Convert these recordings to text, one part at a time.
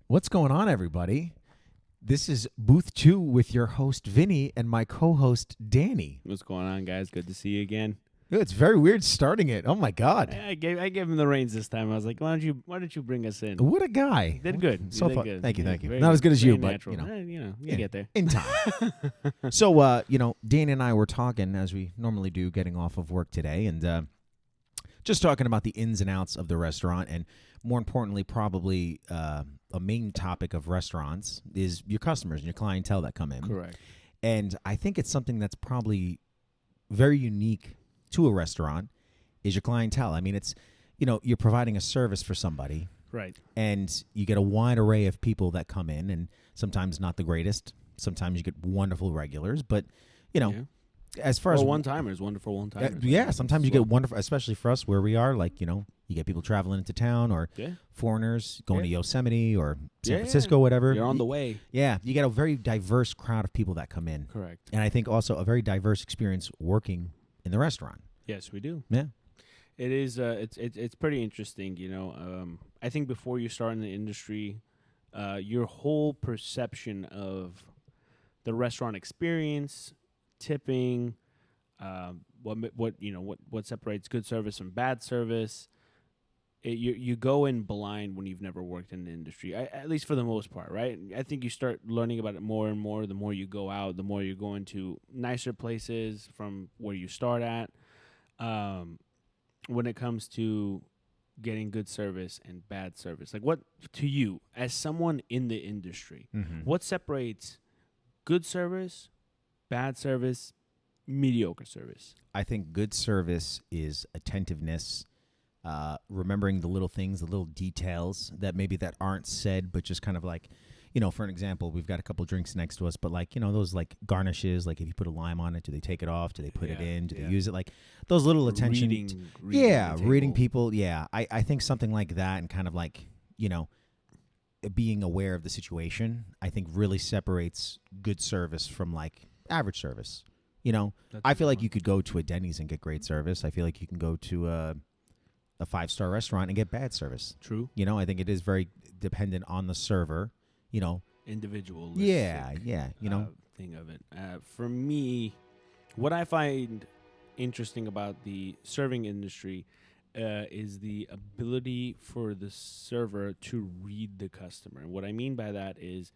What's going on, everybody? This is Booth 2 with your host, Vinny, and my co-host, Danny. What's going on, guys? Good to see you again. It's very weird starting it. Oh, my God. I gave him the reins this time. I was like, why don't you bring us in? What a guy. You did good. So you fun. did good. Thank you. Very Not as good as you, natural. but, you yeah, get there. in time. So, Danny and I were talking, as we normally do, getting off of work today, and just talking about the ins and outs of the restaurant, and more importantly, probably a main topic of restaurants is your customers and your clientele that come in. Correct. And I think it's something that's probably very unique to a restaurant is your clientele. I mean, it's, you're providing a service for somebody. Right. And you get a wide array of people that come in, and sometimes not the greatest. Sometimes you get wonderful regulars, but, as far as one-timers, wonderful one-timers. Yeah, sometimes you get wonderful, especially for us where we are, like, you get people traveling into town or foreigners going to Yosemite or San Francisco, whatever. You're on the way. Yeah, you get a very diverse crowd of people that come in. Correct. And I think also a very diverse experience working in the restaurant. Yes, we do. Yeah. It is. It's pretty interesting. I think before you start in the industry, your whole perception of the restaurant experience, tipping, what separates good service from bad service. You go in blind when you've never worked in the industry, at least for the most part, right? I think you start learning about it more and more the more you go out, the more you're going to nicer places from where you start at. When it comes to getting good service and bad service, like what to you as someone in the industry, what separates good service, bad service, mediocre service? I think good service is attentiveness, remembering the little things, the little details that maybe that aren't said, but just kind of like, for an example, we've got a couple drinks next to us, but like, those like garnishes, like if you put a lime on it, do they take it off? Do they put it in? Do they use it? Like those little attention. Reading people. Yeah. I think something like that and kind of like, being aware of the situation, I think really separates good service from like average service. I feel like you could go to a Denny's and get great service. I feel like you can go to a 5-star restaurant and get bad service. True. I think it is very dependent on the server, individualistic. Yeah. Thing of it. For me, what I find interesting about the serving industry is the ability for the server to read the customer. And what I mean by that is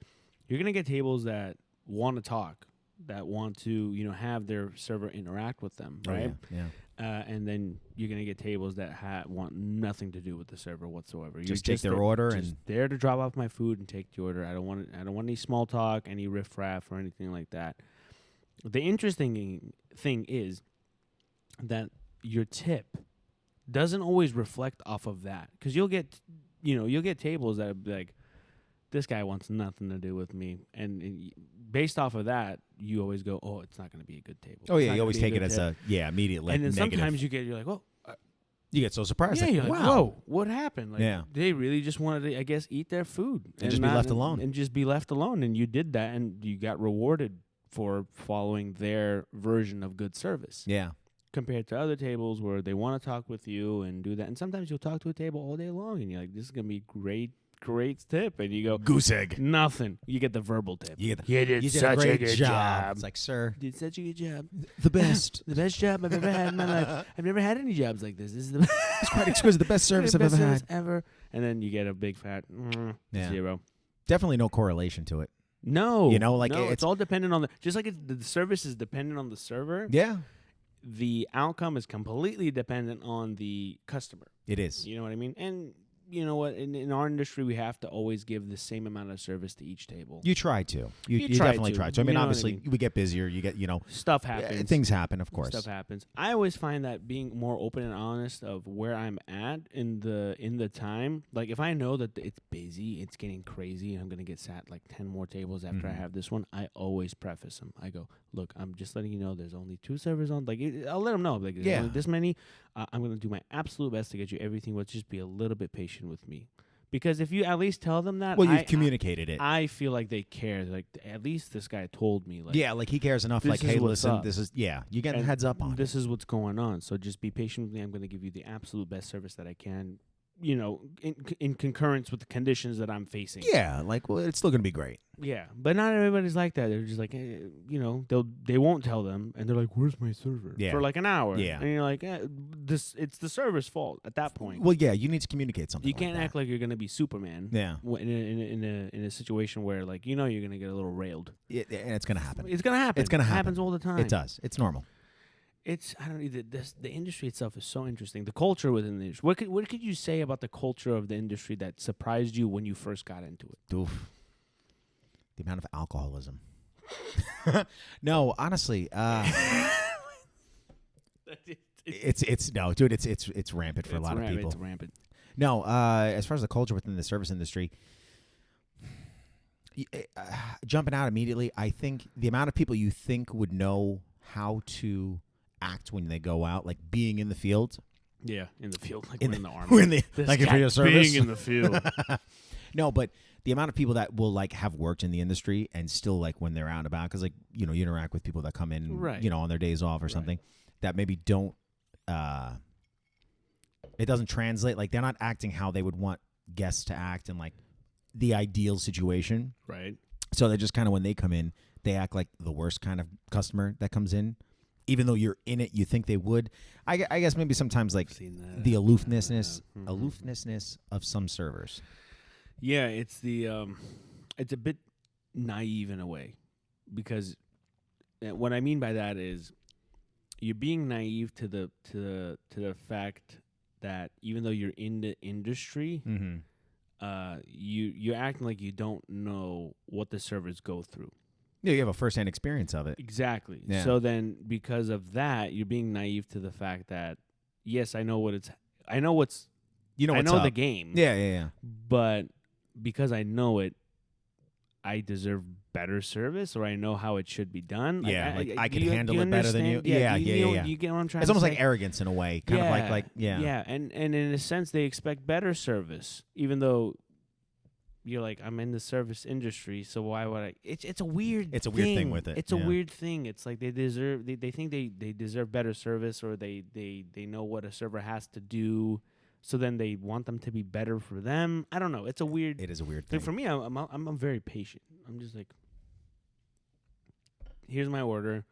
you're going to get tables that want to talk, that want to, have their server interact with them, right? Yeah. And then you're going to get tables that want nothing to do with the server whatsoever. Just take their order and there to drop off my food and take the order. I don't want any small talk, any riffraff or anything like that. The interesting thing is that your tip doesn't always reflect off of that, because you'll get tables that are like, this guy wants nothing to do with me, and based off of that, you always go, oh, it's not going to be a good table. Oh, yeah, you always take it as immediately. And then negative. Sometimes you're like, oh. You get so surprised. Yeah, like, you're like, wow. Whoa, what happened? Like, they really just wanted to, I guess, eat their food. And just be left alone. And just be left alone, and you did that, and you got rewarded for following their version of good service. Yeah. Compared to other tables where they want to talk with you and do that. And sometimes you'll talk to a table all day long, and you're like, this is going to be great tip, and you go goose egg. Nothing. You get the verbal tip. You did such a good job. It's like, sir, you did such a good job. The best, the best job I've ever had in my life. I've never had any jobs like this. This is the best. It's quite exquisite. The best service I've ever had. And then you get a big fat 0. Definitely no correlation to it. No, it's all dependent on just like the service is dependent on the server. Yeah. The outcome is completely dependent on the customer. It is. You know what I mean? And you know what? In our industry, we have to always give the same amount of service to each table. You try to. You definitely try to. I mean, obviously, we get busier. You get, stuff happens. Things happen, of course. Stuff happens. I always find that being more open and honest of where I'm at in the time. Like, if I know that it's busy, it's getting crazy, and I'm gonna get sat like 10 more tables after I have this one, I always preface them. I go, look, I'm just letting you know there's only 2 servers on. Like, I'll let them know. Like, there's only this many. I'm gonna do my absolute best to get you everything. But just be a little bit patient with me. Because if you at least tell them that, you've communicated it. I feel like they care. Like, at least this guy told me. Like, like he cares enough. Like, hey, listen, up. This is you get a heads up on. This is what's going on. So just be patient with me. I'm going to give you the absolute best service that I can. in concurrence with the conditions that I'm facing. Yeah, like, well, it's still gonna be great. Yeah, but not everybody's like that. They're just like, they won't tell them, and they're like, "Where's my server?" Yeah. For like an hour. Yeah. And you're like, it's the server's fault at that point. Well, yeah, you need to communicate something. You can't act like you're gonna be Superman. Yeah, In a situation where like you're gonna get a little railed. and it's gonna happen. It's gonna happen. It's gonna happen. It happens all the time. It does. It's normal. I don't know. The industry itself is so interesting. The culture within the industry. What could you say about the culture of the industry that surprised you when you first got into it? Oof. The amount of alcoholism. No, honestly, it's no, dude. It's rampant for a lot of people. It's rampant. No, as far as the culture within the service industry, jumping out immediately, I think the amount of people you think would know how to act when they go out, like being in the field. Yeah, in the field, like we're in the army. We're in the like if you're a service. Being in the field. No, but the amount of people that will like have worked in the industry and still like when they're out and about, because like you interact with people that come in, right. On their days off or something, that maybe don't. It doesn't translate. Like they're not acting how they would want guests to act in like the ideal situation. Right. So they're just kind of when they come in, they act like the worst kind of customer that comes in. Even though you're in it, you think they would. I guess maybe sometimes like the aloofness of some servers. Yeah, it's it's a bit naive in a way, because what I mean by that is you're being naive to the fact that even though you're in the industry, you're acting like you don't know what the servers go through. Yeah, you have a first-hand experience of it. Exactly. Yeah. So then, because of that, you're being naive to the fact that yes, I know the game. Yeah. But because I know it, I deserve better service, or I know how it should be done. Yeah, I can handle it better than you. Yeah. You get what I'm trying to say? It's almost like arrogance in a way, kind of like yeah. Yeah, and in a sense, they expect better service, even though you're like, I'm in the service industry, so why would I? It's a weird. It's a weird thing with it. It's a weird thing. It's like they deserve. They think they deserve better service, or they know what a server has to do. So then they want them to be better for them. I don't know. It's a weird. It is a weird thing. For me, I'm very patient. I'm just like, here's my order.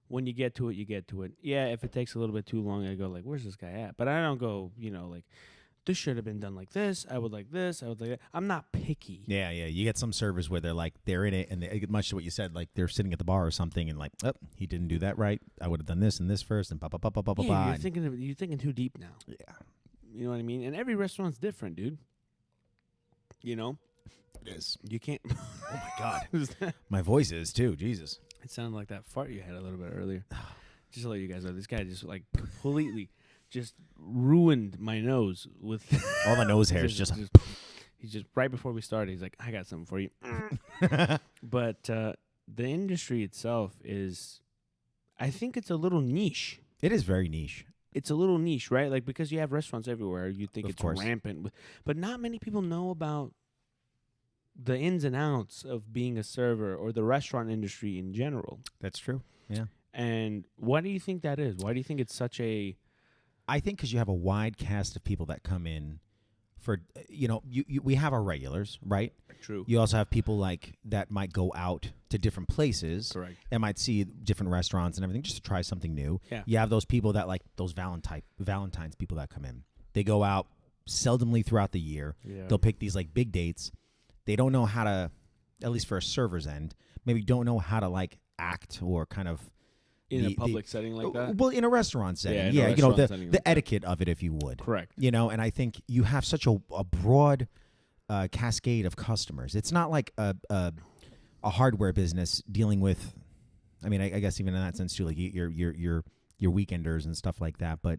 When you get to it, you get to it. Yeah, if it takes a little bit too long, I go like, where's this guy at? But I don't go, like, this should have been done like this. I would like this. I would like that. I'm not picky. Yeah. You get some servers where they're in it, and much to what you said, like they're sitting at the bar or something, and like, oh, he didn't do that right. I would have done this and this first, and Yeah, you're thinking too deep now. Yeah. You know what I mean? And every restaurant's different, dude. It is. You can't. Oh my God. My voice is too. Jesus. It sounded like that fart you had a little bit earlier. Just to let you guys know, this guy just like completely just ruined my nose with all the nose hairs. He's just right before we started. He's like, I got something for you. But the industry itself is, I think it's a little niche. It is very niche. It's a little niche, right? Like, because you have restaurants everywhere, you think it's course. rampant. But not many people know about the ins and outs of being a server or the restaurant industry in general. That's true. Yeah. And why do you think that is? Why do you think it's such a... I think because you have a wide cast of people that come in for, we have our regulars, right? True. You also have people like that might go out to different places. Correct. And might see different restaurants and everything just to try something new. Yeah. You have those people that like those Valentine's people that come in. They go out seldomly throughout the year. Yeah. They'll pick these like big dates. They don't know how to, at least for a server's end, maybe don't know how to like act or kind of in a public setting like that? Well, in a restaurant setting. Yeah, the etiquette of it, if you would. Correct. And I think you have such a broad cascade of customers. It's not like a hardware business dealing with, I mean, I guess even in that sense too, like your weekenders and stuff like that. But,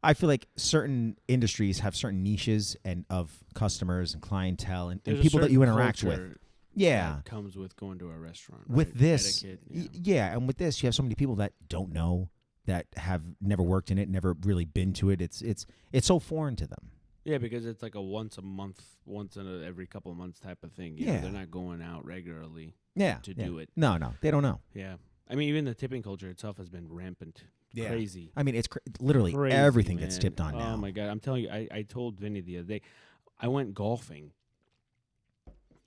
I feel like certain industries have certain niches and of customers and clientele and people that you interact with. Yeah, that comes with going to a restaurant. With right? this, Etiquette, and with this, you have so many people that don't know, that have never worked in it, never really been to it. It's so foreign to them. Yeah, because it's like a once in every couple of months type of thing. Yeah, they're not going out regularly. Yeah, to do it. No, they don't know. Yeah, I mean, even the tipping culture itself has been rampant Yeah. Crazy. I mean, it's literally Crazy, everything man. gets tipped on now. Oh my god! I'm telling you, I told Vinny the other day, I went golfing,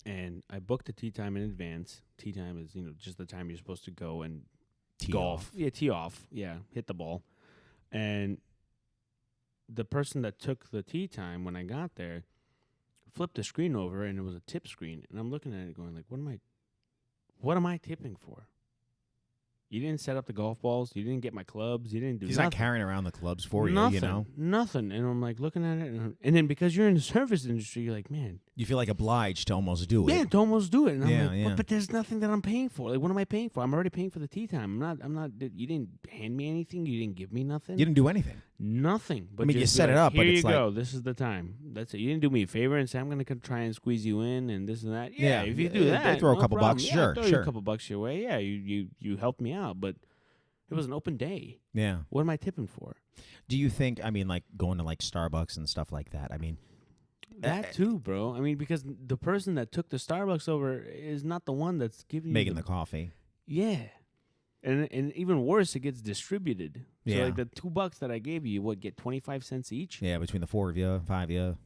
and I booked a tee time in advance. Tee time is just the time you're supposed to go and Tee golf. off. Yeah, tee off. Yeah, hit the ball. And the person that took the tee time when I got there flipped the screen over, and it was a tip screen. And I'm looking at it going like, what am I tipping for? You didn't set up the golf balls. You didn't get my clubs. You didn't do He's nothing. not carrying around the clubs for Nothing, you, you know? Nothing. And I'm like looking at it. And then because you're in the service industry, you're like, man. You feel like obliged to almost do it. Yeah, to almost do it. And Yeah, I'm like, yeah. but there's nothing that I'm paying for. Like, what am I paying for? I'm already paying for the tea time. I'm not, you didn't hand me anything. You didn't give me nothing. You didn't do anything. Nothing. But I mean, you just set be it like, up, but here it's you like- go. This is the time. That's it. You didn't do me a favor and say, I'm going to try and squeeze you in and this and that. Yeah, if you do they that. throw a no couple problem. bucks, Yeah, sure, throw you sure. a couple bucks your way. Yeah, you helped me out. But it was an open day. Yeah. What am I tipping for? Do you think, I mean, like going to like Starbucks and stuff like that, I mean, That too, bro. I mean, because the person that took the Starbucks over is not the one that's giving making you the coffee. Yeah. And even worse, it gets distributed. So Yeah. like the $2 that I gave you, what, get 25 cents each? Yeah, between the 4 of you, 5 of you.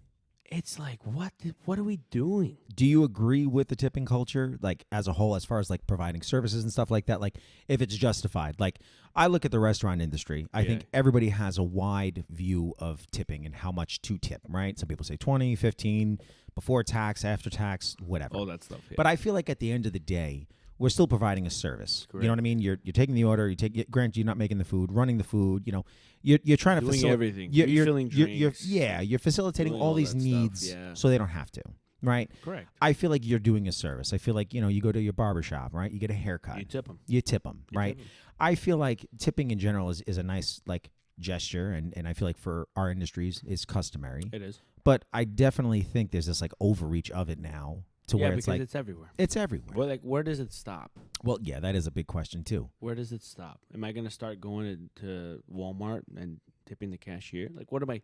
It's like, what are we doing? Do you agree with the tipping culture, like as a whole, as far as like providing services and stuff like that? Like if it's justified, like I look at the restaurant industry, I think everybody has a wide view of tipping and how much to tip, right? Some people say 20, 15, before tax, after tax, whatever. All that stuff. Yeah. But I feel like at the end of the day, we're still providing a service. Correct. You know what I mean? You're taking the order. Granted, you're not making the food, running the food. You know, you're trying to doing facilitate everything. You're Refilling drinks. you're facilitating doing all all these that stuff, needs yeah. so they don't have to, right? Correct. I feel like you're doing a service. I feel like you go to your barber shop, right? You get a haircut. You tip them. You tip them, right? I feel like tipping in general is a nice like gesture, and I feel like for our industries is customary. It is. But I definitely think there's this like overreach of it now to where it's because like it's everywhere. it's everywhere. Well, like, where does it stop? Well, yeah, that is a big question too. Where does it stop? Am I going to start going to Walmart and tipping the cashier? Like, what am I?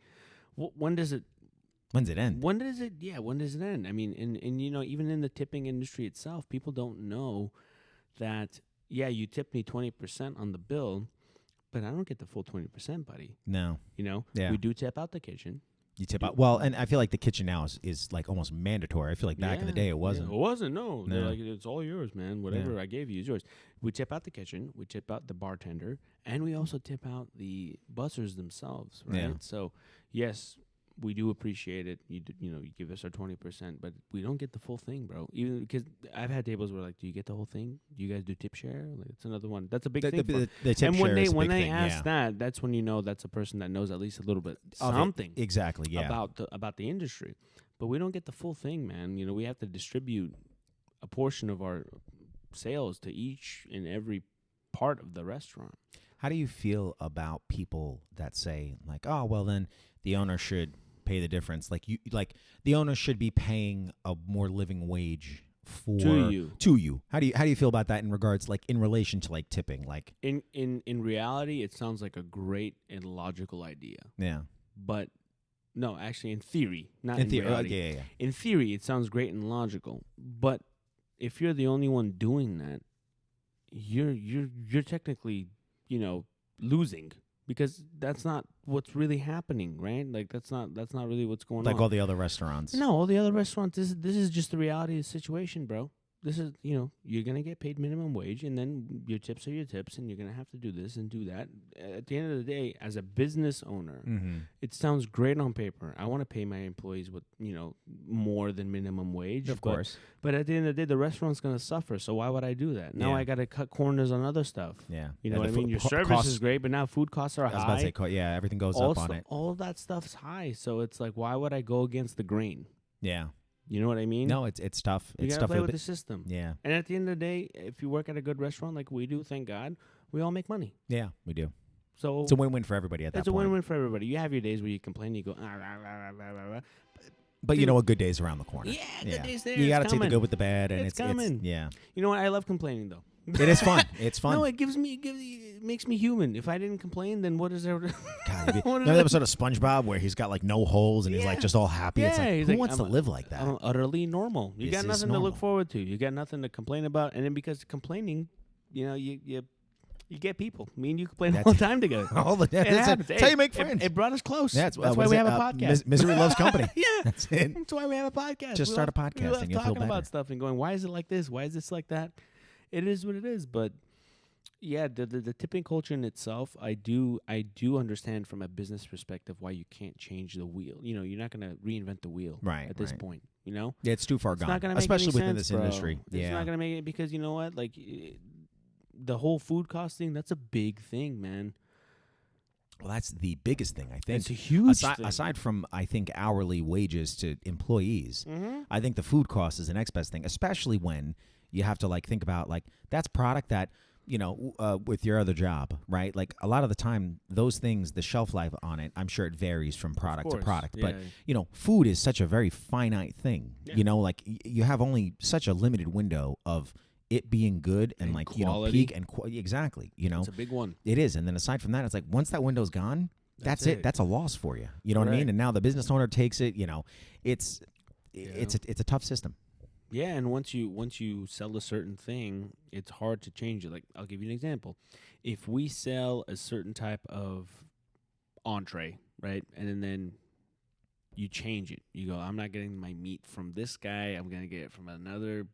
When does it? When's it end? When does it? Yeah, when does it end? I mean, and even in the tipping industry itself, people don't know that. Yeah, you tipped me 20% on the bill, but I don't get the full 20%, buddy. No. Yeah. We do tip out the kitchen. You tip out. Well, and I feel like the kitchen now is like almost mandatory. I feel like back in the day it Yeah, wasn't. it wasn't. No, they're No. like, it's all yours, man. Whatever I gave you is yours. We tip out the kitchen. We tip out the bartender, and we also tip out the bussers themselves, right? Yeah. So, yes, we do appreciate it. You give us our 20%, but we don't get the full thing, bro. Even because I've had tables where like, do you get the whole thing? Do you guys do tip share? Like, it's another one. That's a big thing. The tip And share is a when big they thing, ask yeah. that, that's when you know that's a person that knows at least a little bit Of it. something Exactly. Yeah. about the industry. But we don't get the full thing, man. We have to distribute a portion of our sales to each and every part of the restaurant. How do you feel about people that say like, oh, well, then the owner should pay the difference? Like the owner should be paying a more living wage for To you. How do you feel about that in regards, like in relation to like tipping? Like In reality, it sounds like a great and logical idea. yeah. But no, actually, in theory, not In theory, reality. yeah. In theory, it sounds great and logical. But if you're the only one doing that, you're technically, losing, because that's not what's really happening, right? Like that's not really what's going on. Like all the other restaurants. No, all the other restaurants. This is just the reality of the situation, bro. This is, you're going to get paid minimum wage, and then your tips are your tips, and you're going to have to do this and do that. At the end of the day, as a business owner, Mm-hmm. it sounds great on paper. I want to pay my employees with, more than minimum wage. Of course. But at the end of the day, the restaurant's going to suffer. So why would I do that? Now Yeah. I got to cut corners on other stuff. Yeah. You know And what I the mean? Your fo- service costs- is great, but now food costs are I was about to high. say, yeah, everything goes up on it. All that stuff's high. So it's like, why would I go against the grain? Yeah. You know what I mean? No, it's tough. You It's got to tough. play for with the the system. yeah. And at the end of the day, if you work at a good restaurant like we do, thank God, we all make money. Yeah, we do. So It's a win-win for everybody at that it's a point. win-win for everybody. You have your days where you complain, you go, rah, rah, rah, rah, rah, rah. But you know, a good day's around the corner. Yeah, good day's there. You got to It's take the coming. good with the bad, and It's coming. yeah. You know what? I love complaining, though. It is fun. It's fun. No, it makes me human. If I didn't complain, then what is there? God, What is another it? episode of SpongeBob where he's got like no holes and he's like Yeah. just all happy. It's like, he's who like, wants to live like that? I'm utterly normal. You This got is nothing to look normal. forward to. You got nothing to complain about. And then because complaining, you You get people. Me and you complain all the time together. All the It happens. That's how you make It- friends. It brought us close. That's why what is we it? have a podcast. Misery loves company. Yeah. That's it. That's why we have a podcast. Just We start love- a podcast we love and you'll feel talking about better. stuff and going, why is it like this? Why is this like that? It is what it is. But yeah, the tipping culture in itself, I do understand from a business perspective why you can't change the wheel. You know, you're not going to reinvent the wheel at this point. You know, Yeah, it's too far it's gone, not going to make especially any within sense, this bro. industry. It's not going to make it because you know what, like the whole food cost thing. That's a big thing, man. Well, that's the biggest thing I think. It's a huge thing. Aside from I think hourly wages to employees, I think the food cost is the next best thing, especially when you have to like think about like that's product that with your other job, right? Like a lot of the time, those things, the shelf life on it, I'm sure it varies from product to product. Yeah. But food is such a very finite thing. Yeah. Like you have only such a limited window of it being good and like quality. peak and exactly. It's a big one. It is, and then aside from that, it's like once that window's gone, that's it. That's a loss for you. You know what I mean? And now the business owner takes it. It's a tough system. Yeah, and once you sell a certain thing, it's hard to change it. Like I'll give you an example. If we sell a certain type of entree, right, and then you change it, you go, I'm not getting my meat from this guy. I'm gonna get it from another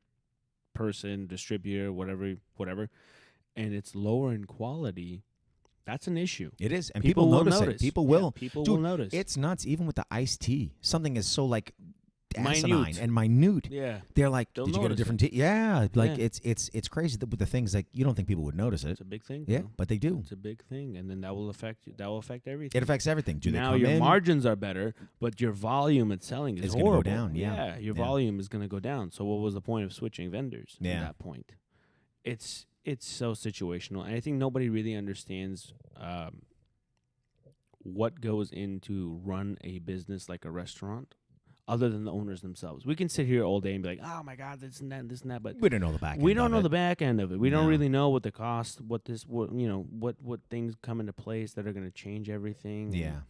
person, distributor, whatever, and it's lower in quality. That's an issue. It is, and People people will notice it. notice. People Yeah, will. people Dude, will notice. It's nuts. Even with the iced tea, something is so like asinine Minute. and minute. Yeah. They're like, They'll did you get a notice different tea? Yeah, like Yeah. it's crazy with the things like you don't think people would notice it. It's a big thing. Yeah, bro. but they do. It's a big thing, and then that will affect everything. It affects everything. Do now they come your in? margins are better, but your volume at selling is It's gonna go horrible. down, yeah. Your Yeah. volume is going to go down. So what was the point of switching vendors Yeah. at that point? It's so situational, and I think nobody really understands what goes into run a business like a restaurant, other than the owners themselves. We can sit here all day and be like, "Oh my God, this and that," but We don't know the back. we end don't of know it. the back end of it. We don't No. really know what the cost, what things come into place that are going to change everything. Yeah.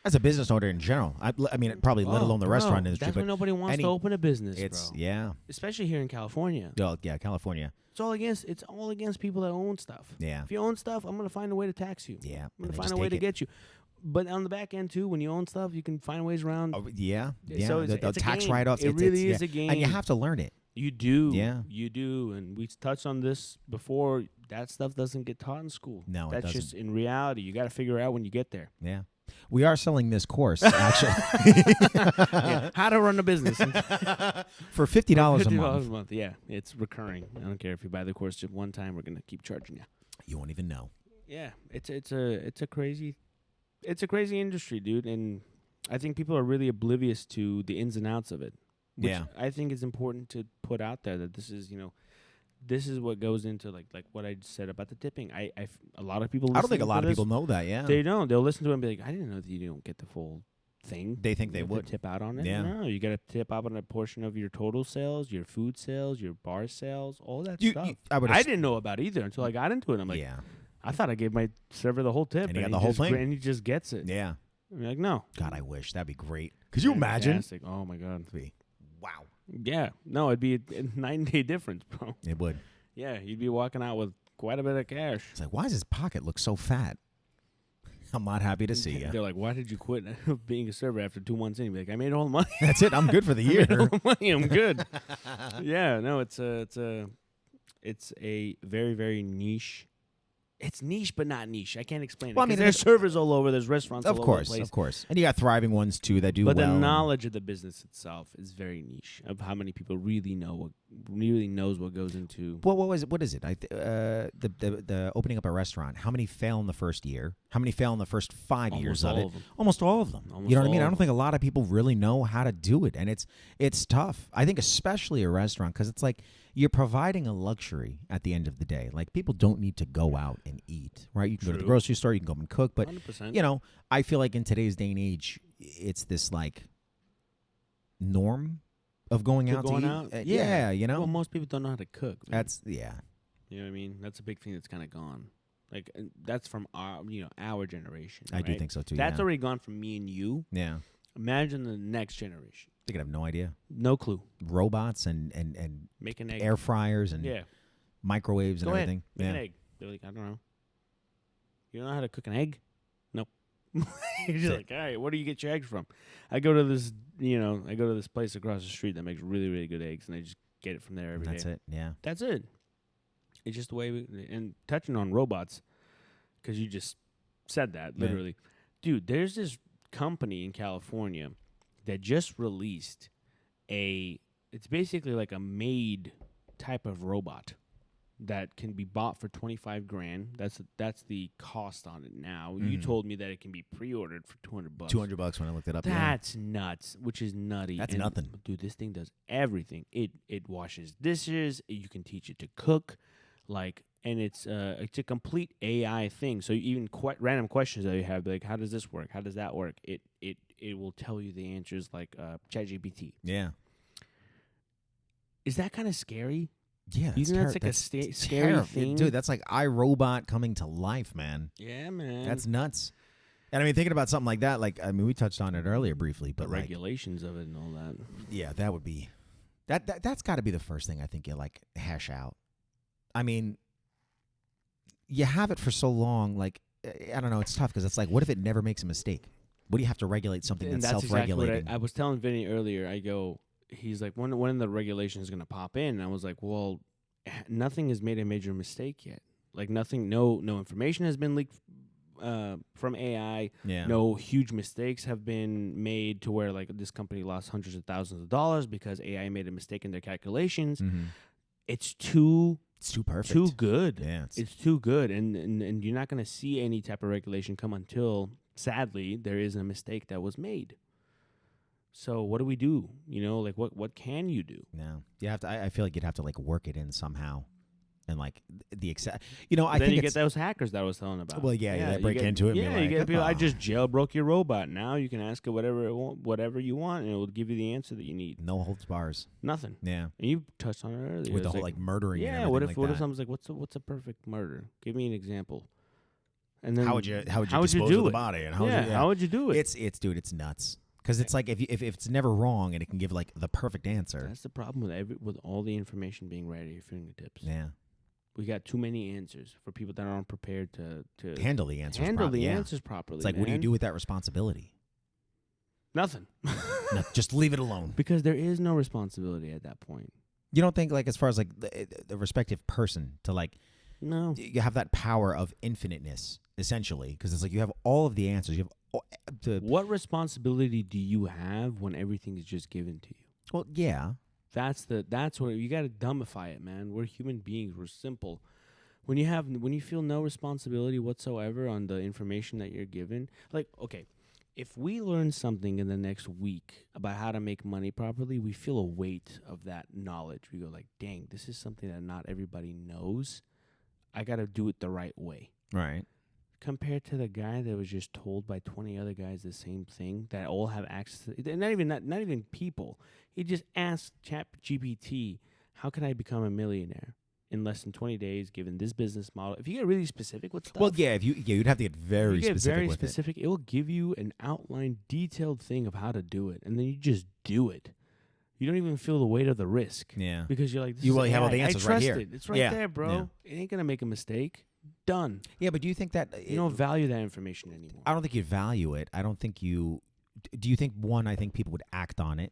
As a business owner in general, I mean, probably let alone the restaurant industry, That's but why nobody wants any- to open a business, it's bro. yeah, Especially here in California. well, yeah, California, It's all against people that own stuff. yeah, If you own stuff, I'm gonna find a way to tax you. yeah. I'm and gonna they find just a way take to it. get you. But on the back end too, when you own stuff, you can find ways around. Oh, yeah, yeah. So the it's a tax game. write-offs. It it's, really it's, is a game, and you have to learn it. You do. Yeah. You do. And we touched on this before. That stuff doesn't get taught in school. No, it That's doesn't. just in reality. You got to figure it out when you get there. Yeah, we are selling this course actually Yeah. How to run a business. for $50 a $50 month. a month. Yeah. It's recurring. I don't care if you buy the course just one time, we're going to keep charging you. You won't even know. Yeah. It's a crazy industry, dude. And I think people are really oblivious to the ins and outs of it. Which Yeah. I think is important to put out there that this is what goes into like what I said about the tipping. A lot of people. I don't think a listening lot to of this, people know that. Yeah, They don't. They'll listen to it and be like, I didn't know that you don't get the full thing. They think they You have to would. tip out on it. Yeah. No, you got to tip out on a portion of your total sales, your food sales, your bar sales, all that You- stuff. you- I would. I didn't know about either until I got into it. I'm like, yeah, I thought I gave my server the whole tip, And he got the whole just thing. and he just gets it. yeah. I'm like, no. God, I wish that'd be great. Could you imagine? Fantastic. Oh my god. Wow, Yeah. No, it'd be a 9-day difference, bro. it would. Yeah, you'd be walking out with quite a bit of cash. It's like, why does his pocket look so fat? I'm not happy to see you. They're like, why did you quit being a server after 2 months in? You'd be like, I made all the money. That's it. I'm good for the I made all year. the money. I'm good. Yeah, no, it's a very, very niche. It's niche, but not niche. I can't explain it. Well, I 'Cause mean, there's servers all over. There's restaurants Of all over course, the place. of course. And you got thriving ones too that do But well. the and- knowledge of the business itself is very niche of how many people really knows what goes into. Well, what is it? The opening up a restaurant. How many fail in the first year? How many fail in the first 5 years of all it? of them. Almost all of them. Almost You know what I all mean? I of don't think a lot of people really know how to do it, and it's tough. I think especially a restaurant because it's like you're providing a luxury at the end of the day. Like people don't need to go out and eat, right? You can go to the True. grocery store, you can go and cook, but 100%. I feel like in today's day and age, it's this like norm of going out going to eat. out? Yeah, Well, most people don't know how to cook. man. that's yeah. You know what I mean? That's a big thing that's kind of gone. Like that's from our generation. I do right? think so too. That's yeah. already gone from me and you. Yeah. Imagine the next generation. They could have no idea. No clue. Robots and Make an egg. air fryers and Yeah. microwaves and Go ahead. everything. Make an Yeah. egg. They're like, I don't know. You don't know how to cook an egg? Nope. You're just That's like, all right, where do you get your eggs from? I go to this place across the street that makes really, really good eggs, and I just get it from there every day. That's it. Yeah. That's it. It's just the way and touching on robots, because you just said that, Yeah. literally. Dude, there's this company in California that just released it's basically like a maid type of robot that can be bought for $25,000. That's the cost on it now. You told me that it can be pre-ordered for $200. $200 when I looked it up. That's nuts, which is nutty. That's And, nothing. dude. This thing does everything. It washes dishes. You can teach it to cook, and it's a complete AI thing. So even random questions that you have, like how does this work? How does that work? It will tell you the answers like ChatGPT. Yeah. Is that kind of scary? Yeah. You think that's like a scary thing? Dude, that's like iRobot coming to life, man. Yeah, man. That's nuts. And I mean, thinking about something like that, we touched on it earlier briefly, but the regulations of it and all that. Yeah, that would be that's got to be the first thing I think you hash out. I mean, you have it for so long, I don't know, it's tough because it's like, what if it never makes a mistake? What do you have to regulate something And that's self-regulating? Exactly I was telling Vinny earlier. He's like, when the regulation is going to pop in? And I was like, well, nothing has made a major mistake yet. Like nothing, no information has been leaked from AI. Yeah. No huge mistakes have been made to where this company lost hundreds of thousands of dollars because AI made a mistake in their calculations. Mm-hmm. It's too perfect. Too good. Yeah. It's too good. And you're not going to see any type of regulation come until, sadly, there is a mistake that was made. So what do we do? What can you do? No, you have to. I feel like you'd have to work it in somehow, and the exact. I think you get those hackers that I was telling about. Well, yeah, break into it. Yeah, and be you get people. "Oh." I just jailbroke your robot. Now you can ask it whatever you want, and it will give you the answer that you need. No holds bars. Nothing. Yeah, and you touched on it earlier with the whole murdering. Yeah, and what if if someone's like, what's a perfect murder? Give me an example. And then how would you dispose of the body? And how would you do it? Dude, it's nuts. Because it's like if it's never wrong and it can give the perfect answer. That's the problem with all the information being right at your fingertips. Yeah, we got too many answers for people that aren't prepared to handle the answers. Answers properly. It's like, what do you do with that responsibility? Nothing. No, just leave it alone. Because there is no responsibility at that point. You don't think as far as the respective person to no, you have that power of infiniteness essentially because it's like you have all of the answers. You have. What responsibility do you have when everything is just given to you? Well, yeah. That's what you got to dumbify it, man. We're human beings. We're simple. When you feel no responsibility whatsoever on the information that you're given, okay, if we learn something in the next week about how to make money properly, we feel a weight of that knowledge. We go dang, this is something that not everybody knows. I got to do it the right way. Right. Compared to the guy that was just told by 20 other guys the same thing that all have access to it. Not even people. He just asked ChatGPT, how can I become a millionaire in less than 20 days given this business model? If you get really specific with stuff. Well, yeah, you'd have to get very specific. It will give you an outline, detailed thing of how to do it, and then you just do it. You don't even feel the weight of the risk. Yeah. Because you're like, you have all the answers right here. It's right there, bro. Yeah. It ain't gonna make a mistake. Done. Yeah, but do you think that you don't value that information anymore? I don't think you value it. I don't think you. Do you think I think people would act on it?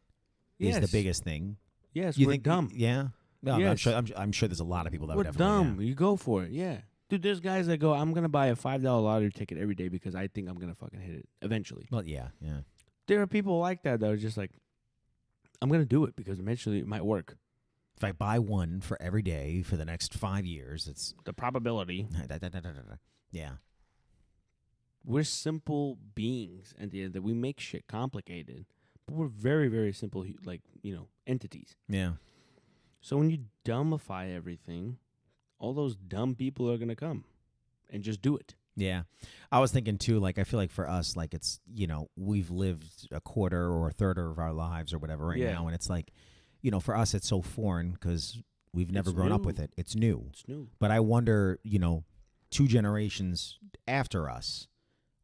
Is the biggest thing. Yes, you we're think dumb. Yeah. No, yes. I'm sure there's a lot of people that we're would definitely. Dumb. Yeah. You go for it. Yeah, dude. There's guys that go, I'm gonna buy a $5 lottery ticket every day because I think I'm gonna fucking hit it eventually. Well, yeah. There are people like that are just like, I'm gonna do it because eventually it might work. If I buy one for every day for the next 5 years, it's the probability. Yeah. We're simple beings, and that we make shit complicated, but we're very, very simple, entities. Yeah. So when you dumbify everything, all those dumb people are gonna come and just do it. Yeah. I was thinking too, I feel like for us, it's, we've lived a quarter or a third of our lives or whatever now, and it's for us it's so foreign because we've never grown up with it. It's new. But I wonder, 2 generations after us,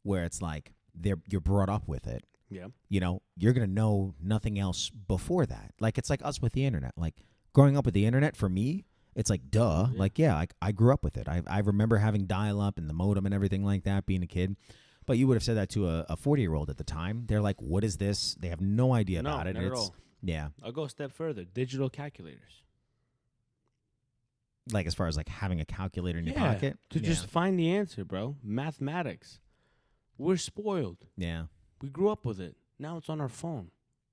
where it's you're brought up with it. Yeah. You're gonna know nothing else before that. It's like us with the internet. Growing up with the internet for me, It's like, duh. Yeah. Like, yeah, I grew up with it. I remember having dial-up and the modem and everything like that, being a kid. But you would have said that to a 40-year-old at the time. They're like, what is this? They have no idea No, about it. not at all. Yeah. I'll go a step further. Digital calculators. Like as far as like having a calculator in your pocket. To just find the answer, bro. Mathematics. We're spoiled. Yeah. We grew up with it. Now it's on our phone.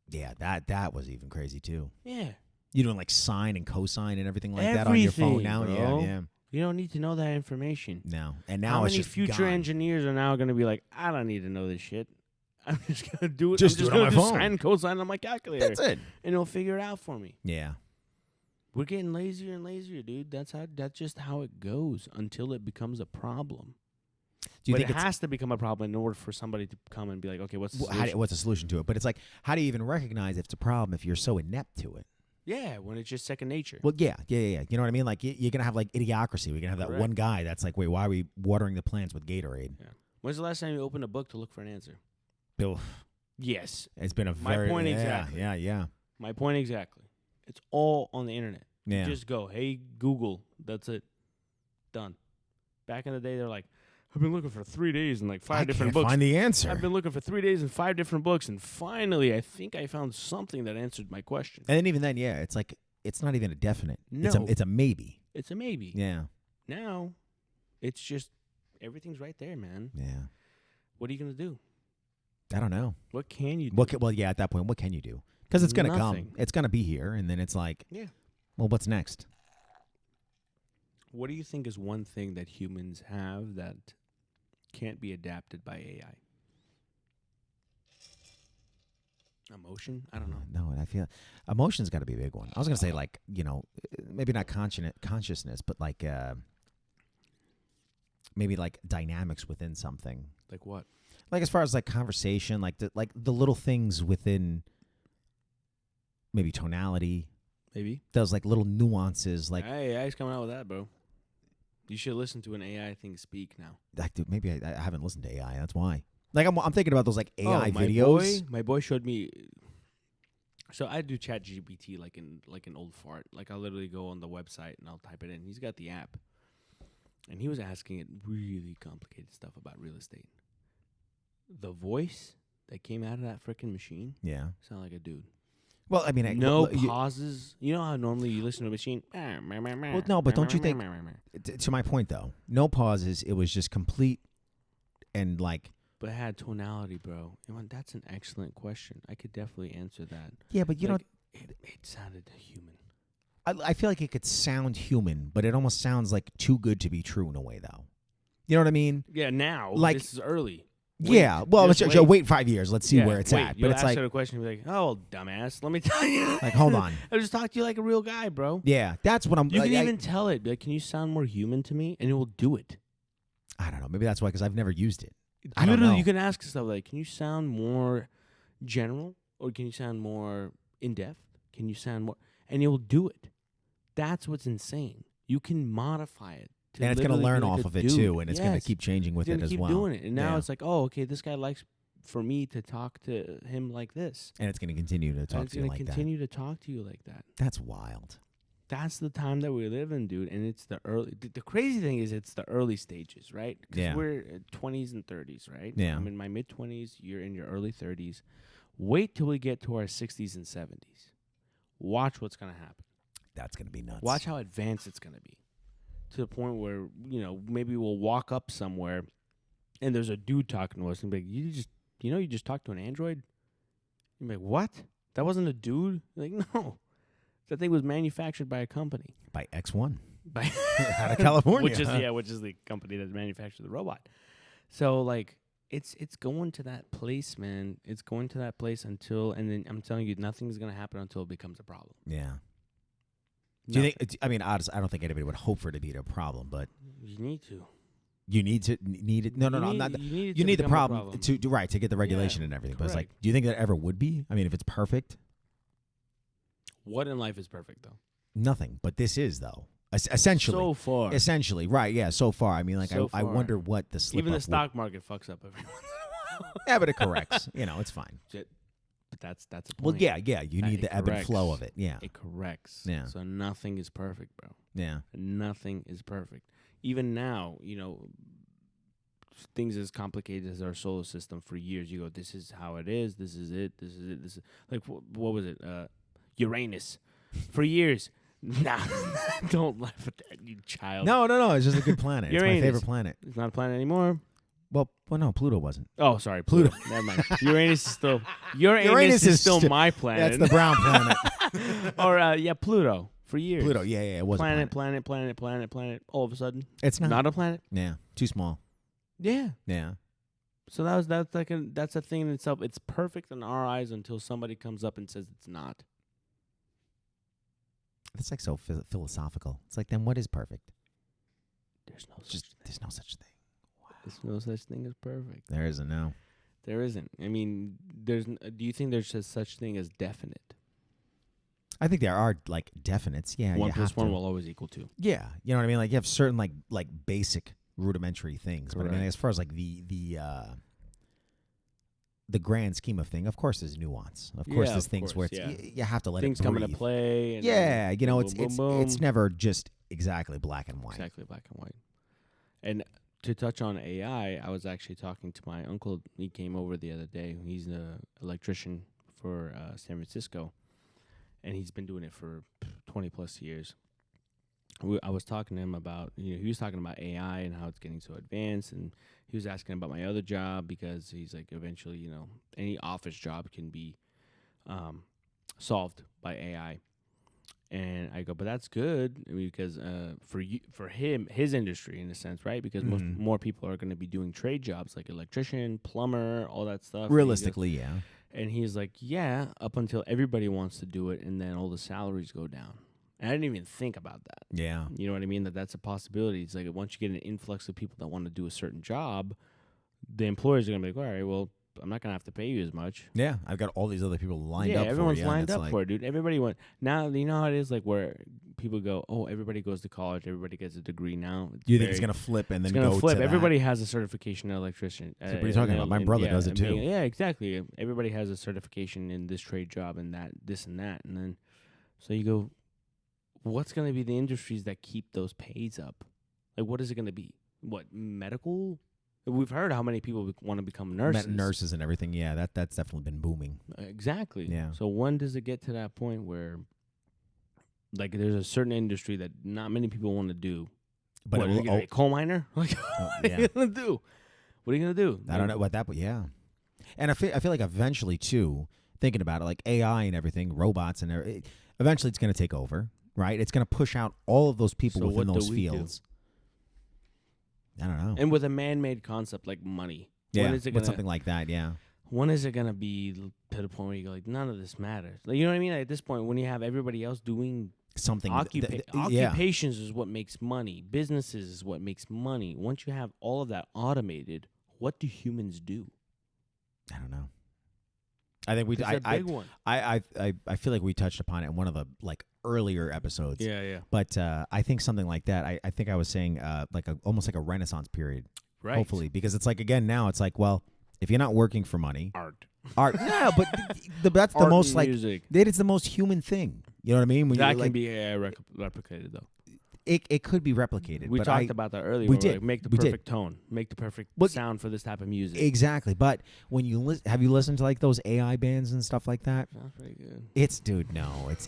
Yeah, that was even crazy too. Yeah. You doing like sine and cosine and everything like that on your phone now? Bro. Yeah. You don't need to know that information. No. And now How it's many just future gone. engineers are now going to be like, I don't need to know this shit. I'm just going to do it. Just I'm do just it on going to my do phone. sine and cosine on my calculator. That's it. And it'll figure it out for me. Yeah. We're getting lazier and lazier, dude. That's just how it goes until it becomes a problem. Do you but think it has to become a problem in order for somebody to come and be like, okay, what's the solution? what's the solution to it? But it's like, how do you even recognize if it's a problem if you're so inept to it? Yeah, when it's just second nature. Well, yeah. You know what I mean? Like, you're going to have, like, idiocracy. We're going to have that Correct. one guy that's like, wait, why are we watering the plants with Gatorade? Yeah. When's the last time you opened a book to look for an answer? Oof. Yes. It's been a My very... point yeah, exactly. Yeah. My point exactly. It's all on the internet. Yeah. You just go, hey, Google. That's it. Done. Back in the day, they're like, I've been looking for 3 days and like five different books. Find the answer. I've been looking for 3 days and 5 different books, and finally, I think I found something that answered my question. And then even then, yeah, it's like, it's not even a definite. No. It's a maybe. It's a maybe. Yeah. Now, it's just, everything's right there, man. Yeah. What are you going to do? I don't know. What can you do? Well, yeah, at that point, what can you do? Because it's going to come. Nothing. It's going to be here, and then it's like, Yeah. well, what's next? What do you think is one thing that humans have that can't be adapted by AI? Emotion? I don't know. No, and I feel emotion's got to be a big one. I was going to say, like, you know, maybe not consciousness, but like maybe like dynamics within something. Like what? Like as far as like conversation, like the little things within maybe tonality, Maybe. those like little nuances, like AI's coming out with that, bro. You should listen to an AI thing speak now. dude, maybe I haven't listened to AI. That's why. Like I'm thinking about those like AI videos. My boy showed me. So I do Chat GPT like an old fart. Like I'll literally go on the website and I'll type it in. He's got the app, and he was asking it really complicated stuff about real estate. The voice that came out of that freaking machine Yeah. sounded like a dude. Well, I mean, No pauses. You know how normally you listen to a machine? Well, no, but don't you think- to my point though, no pauses. It was just complete and like. But it had tonality, bro. And that's an excellent question. I could definitely answer that. Yeah, but you know, It sounded human. I feel like it could sound human, but it almost sounds like too good to be true in a way, though. You know what I mean? Yeah, now. Like- This is early. Yeah. Well, let's just just wait 5 years. Let's see where it's wait, at. You'll But it's ask like, her a question and be like, oh, dumbass, let me tell you. like, hold on. I'll just talk to you like a real guy, bro. Yeah, that's what I'm. You can I, even tell it. Be like, can you sound more human to me? And it will do it. I don't know. Maybe that's why, because I've never used it. I don't Literally, know. you can ask stuff like, can you sound more general? Or can you sound more in-depth? Can you sound more... And it will do it. That's what's insane. You can modify it. And it's going to learn off of it, too, and it's going to keep changing with it as keep well. doing it. And now Yeah. it's like, oh, okay, this guy likes for me to talk to him like this. And it's going to continue to talk it's to you going like to that. continue to talk to you like that. That's wild. That's the time that we live in, dude. And it's the early... The crazy thing is it's the early stages, right? Because Yeah. we're 20s and 30s, right? Yeah. I'm in my mid-20s. You're in your early 30s. Wait till we get to our 60s and 70s. Watch what's going to happen. That's going to be nuts. Watch how advanced it's going to be. To the point where, you know, maybe we'll walk up somewhere and there's a dude talking to us and be like, you just talked to an android? You're like, what? That wasn't a dude? You're like, no. That thing was manufactured by a company. By X1. By Out of California. which is the company that manufactured the robot. So like it's going to that place, man. It's going to that place and then I'm telling you, nothing's gonna happen until it becomes a problem. Yeah. Do you think? I mean, honestly, I don't think anybody would hope for it to be a problem, but You need to. you need it. No, I'm not. You need the problem to get the regulation and everything. But it's like, correct. do you think that ever would be? I mean, if it's perfect, What in life is perfect though? nothing. But this is though. Essentially, So far. essentially, right? Yeah. So far, I mean, like, So I far. wonder what the slip Even the up stock market fucks up every once in a while. Yeah, but it corrects. It's fine. Shit. But that's a point. Well, yeah. You need the ebb and flow corrects. of it. Yeah. It corrects. Yeah. So nothing is perfect, bro. Yeah. Nothing is perfect. Even now, things as complicated as our solar system for years. You go, this is how it is. This is it. This is it. This is like what was it? Uranus. For years. Nah, don't laugh at that, you child. No. It's just a good planet. It's my Uranus. favorite planet. It's not a planet anymore. Well, no, Pluto wasn't. Oh, sorry, Pluto. Never mind. Uranus is still still my planet. That's the brown planet. Or Pluto for years. Pluto, yeah, it was planet, a planet. planet. All of a sudden, It's not a planet. Yeah, too small. Yeah. Yeah. So that's a thing in itself. It's perfect in our eyes until somebody comes up and says it's not. It's like so philosophical. It's like, then what is perfect? There's no There's no such thing. Wow. There's no such thing as perfect. There isn't, no. There isn't. I mean, do you think there's a such thing as definite? I think there are like definites. Yeah, 1 you plus have 1 to. will always equal 2. Yeah, you know what I mean. Like you have certain like basic rudimentary things, but I mean, Correct. as far as like the grand scheme of thing, of course, there's nuance. Of course, Yeah, there's of things course, where yeah. you have to let Things it come breathe. into play. And Yeah, you know, boom, it's boom, boom. it's never just exactly black and white. Exactly black and white. And to touch on AI, I was actually talking to my uncle. He came over the other day. He's an electrician for San Francisco, and he's been doing it for 20 plus years. I was talking to him about, he was talking about AI and how it's getting so advanced, and he was asking about my other job because he's like, eventually, any office job can be solved by AI. And I go, but that's good because for him, his industry in a sense, right? Because more people are going to be doing trade jobs like electrician, plumber, all that stuff. Realistically, yeah. And he's like, yeah, up until everybody wants to do it, and then all the salaries go down. And I didn't even think about that. Yeah. You know what I mean? That's a possibility. It's like once you get an influx of people that want to do a certain job, the employers are going to be like, all right, well, I'm not going to have to pay you as much. Yeah, I've got all these other people lined up for you. Yeah, everyone's lined up like, for it, dude. Everybody went. Now, you know how it is, like where people go, oh, everybody goes to college, everybody gets a degree now. You think it's going to flip and then go go flip. to Everybody that? has a certification in electrician. So what are you talking about? My brother does it too. Yeah, exactly. Everybody has a certification in this trade job and that, this and that. And then, so you go, what's going to be the industries that keep those pays up? Like, what is it going to be? What, medical? We've heard how many people want to become nurses. Nurses and everything, yeah, that's definitely been booming. Exactly. Yeah. So when does it get to that point where, like, there's a certain industry that not many people want to do? But what, are you gonna be a coal miner? Like, what are you going to do? What are you going to do? I don't know about that, but yeah. And I feel like eventually, too, thinking about it, like AI and everything, robots and everything, eventually it's going to take over, right? It's going to push out all of those people So within what do those we fields. I don't know. And with a man-made concept like money. Yeah, when is it with gonna, something like that, yeah. When is it going to be to the point where you go, like, none of this matters? Like, you know what I mean? Like, at this point, when you have everybody else doing Something. Yeah. occupations is what makes money. Businesses is what makes money. Once you have all of that automated, what do humans do? I don't know. I think we. It's a big one. I feel like we touched upon it in one of the like earlier episodes. Yeah. But I think something like that. I think I was saying like almost like a Renaissance period. Right. Hopefully, because it's like again now it's like, well, if you're not working for money, art. Yeah, but that's the Art most and like music. it's the most human thing. You know what I mean? When That you're, can like, be replicated though. It could be replicated. We but talked about that earlier. we where did. Like, make the We did. perfect tone. Make the perfect But- sound for this type of music. Exactly. But when you have you listened to like those AI bands and stuff like that? Sounds pretty good. It's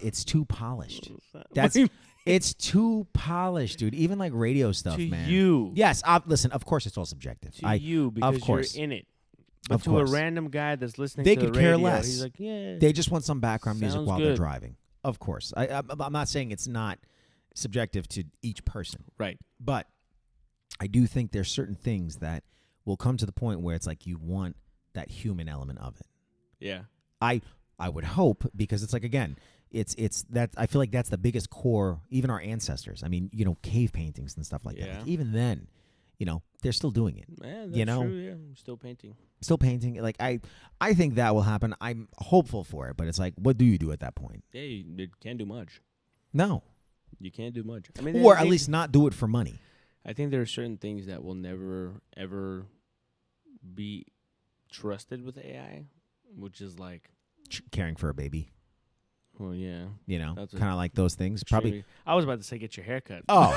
it's too polished. That's What do it's too polished, dude. Even like radio stuff, to man. you. Yes, listen. Of course, it's all subjective. To you because course. you're in it. But Of to course. a random guy that's listening They to could the care radio, less. he's like, yeah. They just want some background music Sounds while they're good. driving. Of course, I'm not saying it's not subjective to each person, Right. but I do think there's certain things that will come to the point where it's like you want that human element of it. Yeah. I would hope, because it's like, again, it's that I feel like that's the biggest core. Even our ancestors, I mean, cave paintings and stuff like that. Yeah. Like, even then, they're still doing it. Yeah, that's You know? true. Yeah, I'm still painting. Still painting. Like I think that will happen. I'm hopeful for it, but it's like, what do you do at that point? Yeah, you can't do much. No, You can't do much. I mean, or I at think- least not do it for money. I think there are certain things that will never ever be trusted with AI, which is like caring for a baby. Well, yeah. You know, That's kind of like those things. Probably. I was about to say get your hair cut. Oh,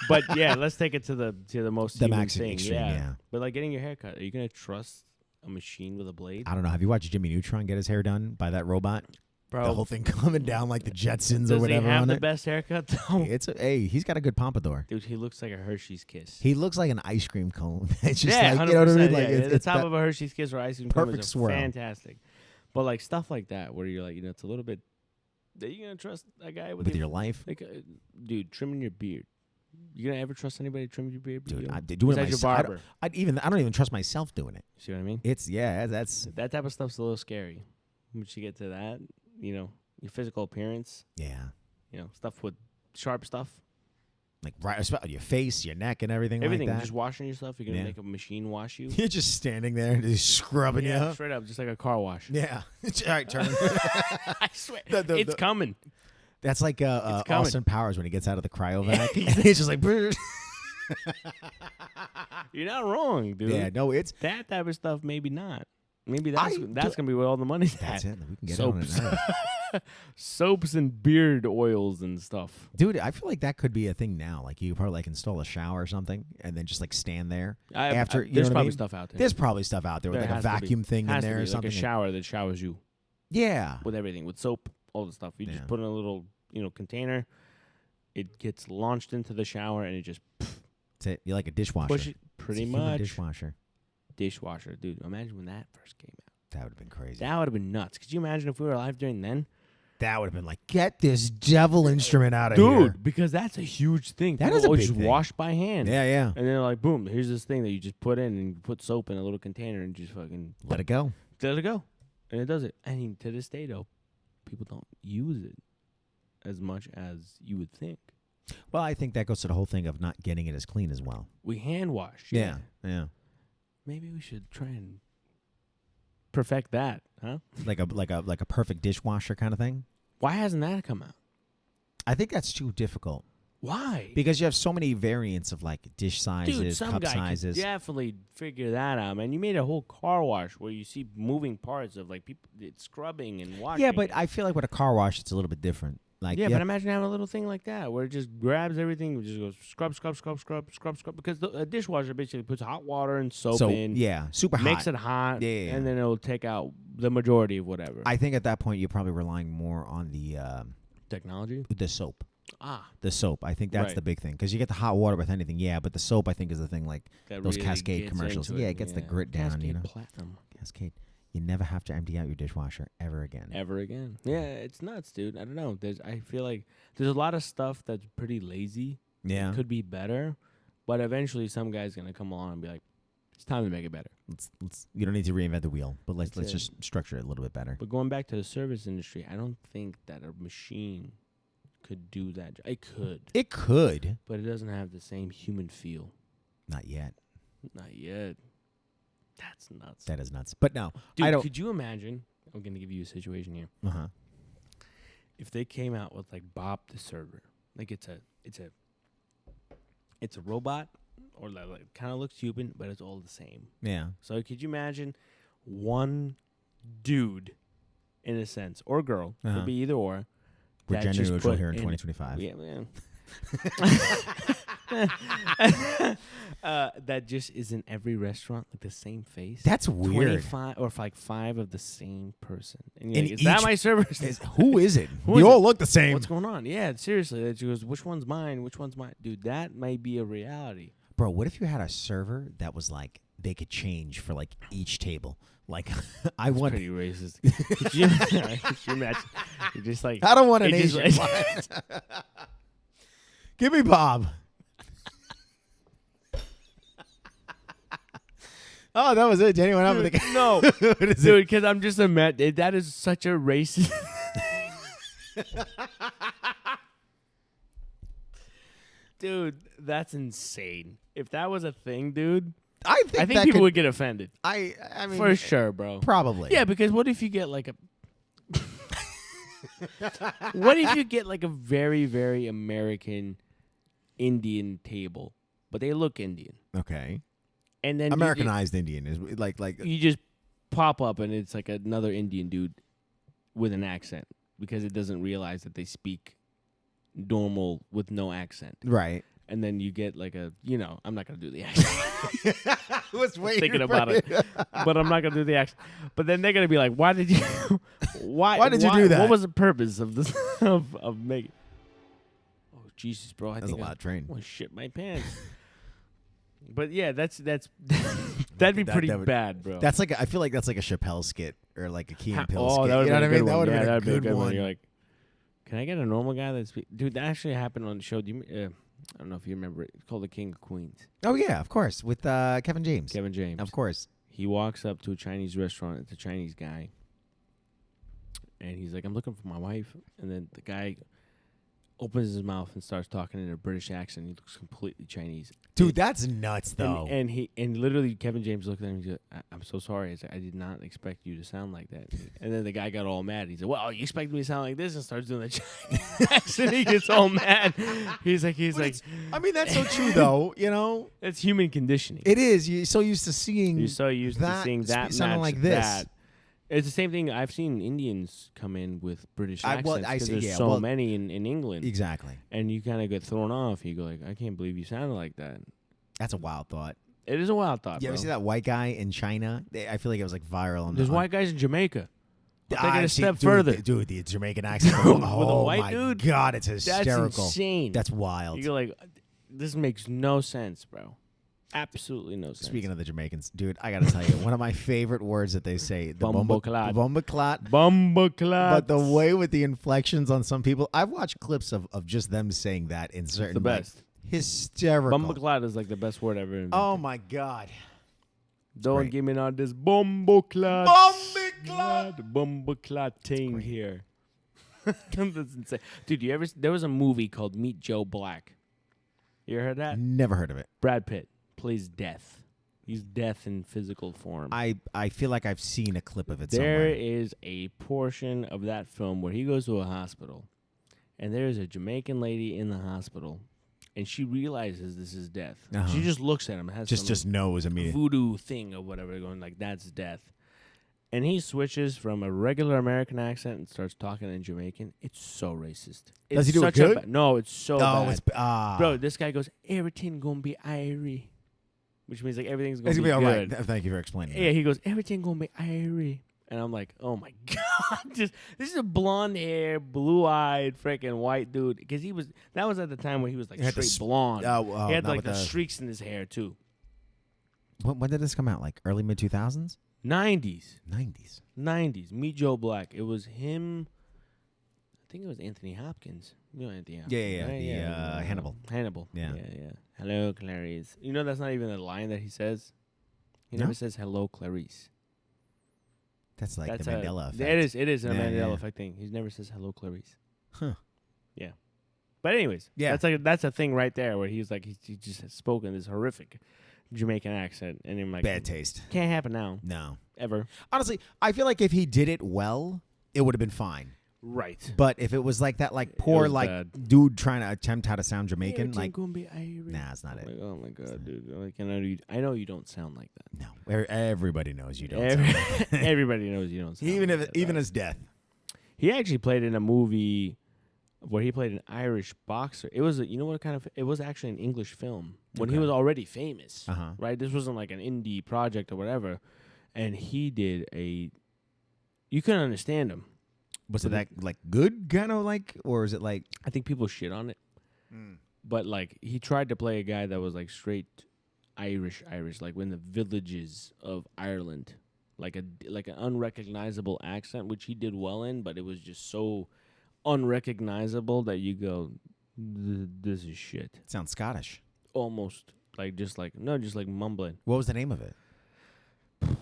But yeah, let's take it to the most the human max thing. extreme. Yeah. But like getting your hair cut, are you gonna trust a machine with a blade? I don't know. Have you watched Jimmy Neutron get his hair done by that robot? Bro, The whole thing coming down like the Jetsons or does whatever he have on the it. best haircut though? Hey, he's got a good pompadour. Dude, he looks like a Hershey's Kiss. He looks like an ice cream cone. It's just yeah, like, you know what I mean? 100%, Like yeah. it's The top that of a Hershey's Kiss or ice cream cone perfect is swirl. fantastic. But like stuff like that, where you're like, it's a little bit. Are you gonna trust a guy with your life. Like, dude, trimming your beard. You gonna ever trust anybody to trim your beard? Dude, I do it Besides your myself. barber. I don't even trust myself doing it. See what I mean? It's that's That type of stuff's a little scary. Once you get to that, your physical appearance, yeah. stuff with sharp stuff. Like right, your face, your neck, and everything like that. Just washing yourself. You're gonna make a machine wash you. You're just standing there and just scrubbing you up. Straight up, just like a car wash. Yeah. All right, turn. I swear, it's coming. That's like Austin Powers when he gets out of the cryovac. Exactly. He's just like, you're not wrong, dude. yeah, no, it's that type of stuff. Maybe not. Maybe that's gonna be where all the money's that's at. it. We can get Soaps. on it now. Soaps and beard oils and stuff. Dude, I feel like that could be a thing now. Like you could probably like install a shower or something and then just like stand there after. There's probably what I mean? stuff out there. There's probably stuff out there with like a vacuum thing in there or something. Like a shower that showers you. Yeah. With everything, with soap, all the stuff. You just put in a little, container. It gets launched into the shower and it just. That's it. You're like a dishwasher. Push it pretty much. Dishwasher. Dude. Imagine when that first came out. That would have been crazy. That would have been nuts. Could you imagine if we were alive during then? That would have been like, get this devil instrument out of here. Dude, because that's a huge thing. That is a big just thing. wash by hand. Yeah, yeah. And then like, boom, here's this thing that you just put in and you put soap in a little container and just fucking let it go. Let it go. And it does it. I mean, to this day, though, people don't use it as much as you would think. Well, I think that goes to the whole thing of not getting it as clean as well. We hand wash. Yeah. Maybe we should try and perfect that, huh? Like a perfect dishwasher kind of thing. Why hasn't that come out? I think that's too difficult. Why? Because you have so many variants of like dish sizes, Dude, some cup guy sizes. could definitely figure that out, man. You made a whole car wash where you see moving parts of like people scrubbing and washing. Yeah, but I feel like with a car wash, it's a little bit different. Like but imagine having a little thing like that where it just grabs everything, just goes scrub, because a dishwasher basically puts hot water and soap in. Yeah, super hot. Makes it hot, and then it'll take out the majority of whatever. I think at that point you're probably relying more on the technology, the soap. The soap. I think that's the big thing because you get the hot water with anything, but the soap I think is the thing. Like that those really Cascade commercials, it gets the grit down. Cascade Platinum. Cascade. You never have to empty out your dishwasher ever again. Yeah, it's nuts, dude. I don't know. I feel like there's a lot of stuff that's pretty lazy. Yeah. Could be better, but eventually some guy's going to come along and be like, it's time to make it better. Let's you don't need to reinvent the wheel, but let's just structure it a little bit better. But going back to the service industry, I don't think that a machine could do that. It could. It could. But it doesn't have the same human feel. Not yet. That's nuts. That is nuts. But no, dude, I don't. Could you imagine? I'm going to give you a situation here. Uh-huh. If they came out with like Bob the server, like it's a robot, or like kind of looks human, but it's all the same. Yeah. So could you imagine one dude, in a sense, or girl, could be either or. We're gender neutral here in 2025. Yeah, man. That just is in every restaurant, like the same face. That's weird. 25 or like 5 of the same person. And in like, is that my service? Who is it? They all look the same. What's going on? Yeah, seriously. She goes, which one's mine? Which one's mine? Dude, that might be a reality. Bro, what if you had a server that was like they could change for like each table? Like I want pretty racist. Could you imagine? You're just like I don't want an Asian. Give me Bob. Oh, that was it. Jenny went up with the no, dude, because I'm just a that is such a racist. Dude, that's insane. If that was a thing, dude, I think people would get offended. I mean, for sure, bro. Probably. Yeah, because what if you get like a what if you get like a very, very American Indian table, but they look Indian? Okay. And then Americanized Indian is like you just pop up and it's like another Indian dude with an accent because it doesn't realize that they speak normal with no accent. Right. And then you get like I'm not going to do the accent. I was waiting thinking about it, but I'm not going to do the accent. But then they're going to be like, why did you do that? What was the purpose of this, of making? Oh, Jesus, bro. That's a lot of train. I want to shit my pants. But yeah, that'd be pretty bad, bro. That's like I feel like that's like a Chappelle skit or like a Key and Peele skit. That would have been a good one. That would have Yeah, been a good one. You're like, can I get a normal guy that speaks? Dude, that actually happened on the show. I don't know if you remember it. It's called The King of Queens. Oh yeah, of course, with Kevin James. Kevin James, of course. He walks up to a Chinese restaurant. It's a Chinese guy, and he's like, "I'm looking for my wife." And then the guy opens his mouth and starts talking in a British accent. He looks completely Chinese. Dude, that's nuts, though. And literally, Kevin James looked at him and he said, I'm so sorry. I said, I did not expect you to sound like that. And then the guy got all mad. He said, well, you expect me to sound like this? And starts doing the Chinese accent. He gets all mad. He's like, I mean, that's so true, though. You know, it's human conditioning. It is. You're so used to seeing. You're so used to seeing that sounding like this. That. It's the same thing. I've seen Indians come in with British accents because there's so many in England. Exactly. And you kind of get thrown off. You go like, I can't believe you sounded like that. That's a wild thought. It is a wild thought, You ever see that white guy in China? I feel like it was like viral. There's white guys in Jamaica. Take it a step further. Dude, the Jamaican accent. With a white dude? God, it's hysterical. That's insane. That's wild. You go like, this makes no sense, bro. Absolutely no sense. Speaking of the Jamaicans, dude, I gotta tell you, one of my favorite words that they say, the Bumbleclad. Bumbleclad. But the way with the inflections on some people, I've watched clips of just them saying that in certain. It's the best. Hysterical. Bumbleclad is like the best word ever invented. Oh my God. Don't give me none of this bumbleclad. Bumbleclad thing here. That's insane. Dude, there was a movie called Meet Joe Black. You ever heard that? Never heard of it. Brad Pitt plays Death. He's Death in physical form. I feel like I've seen a clip of it somewhere. There somewhere. is a portion of that film where he goes to a hospital, and there's a Jamaican lady in the hospital, and she realizes this is Death. Uh-huh. She just looks at him. Has just knows immediately. Voodoo thing or whatever, going like, that's Death. And he switches from a regular American accent and starts talking in Jamaican. It's so racist. Does he do it good? No, it's so bad. Bro, this guy goes, everything gonna be Irie. Which means like everything's gonna be all good. Right. Thank you for explaining. Yeah, he goes, everything gonna be Irie. And I'm like, oh my God. This is a blonde hair, blue-eyed, freaking white dude. Because that was at the time when he was like straight blonde. He had like the streaks in his hair too. When did this come out? Like early mid-2000s? 90s. Meet Joe Black. It was him. I think it was Anthony Hopkins. You know Anthony Hopkins. Yeah. Hannibal. Yeah. Hello, Clarice. You know that's not even a line that he says. He never says hello, Clarice. That's like the Mandela effect. It is a Mandela effect thing. He never says hello, Clarice. Huh. Yeah. But anyways, that's a thing right there where he's like he just has spoken this horrific Jamaican accent, and I'm like, bad taste. Can't happen now. No, ever. Honestly, I feel like if he did it well, it would have been fine. Right. But if it was like that, like poor like bad. Dude trying to attempt how to sound Jamaican, like gonna be Irish. Nah, it's not it. Like, oh my God, dude! Like, I know you don't sound like that. No, everybody knows you don't. Sound like that. Everybody knows you don't. Sound even as Death. He actually played in a movie where he played an Irish boxer. It was it was actually an English film when he was already famous. Uh-huh. Right. This wasn't like an indie project or whatever, and he did you couldn't understand him. Was it that like good kind of like, or is it like? I think people shit on it, but like he tried to play a guy that was like straight Irish, like in the villages of Ireland, like an unrecognizable accent, which he did well in, but it was just so unrecognizable that you go, this is shit. Sounds Scottish. Almost just like mumbling. What was the name of it? Holy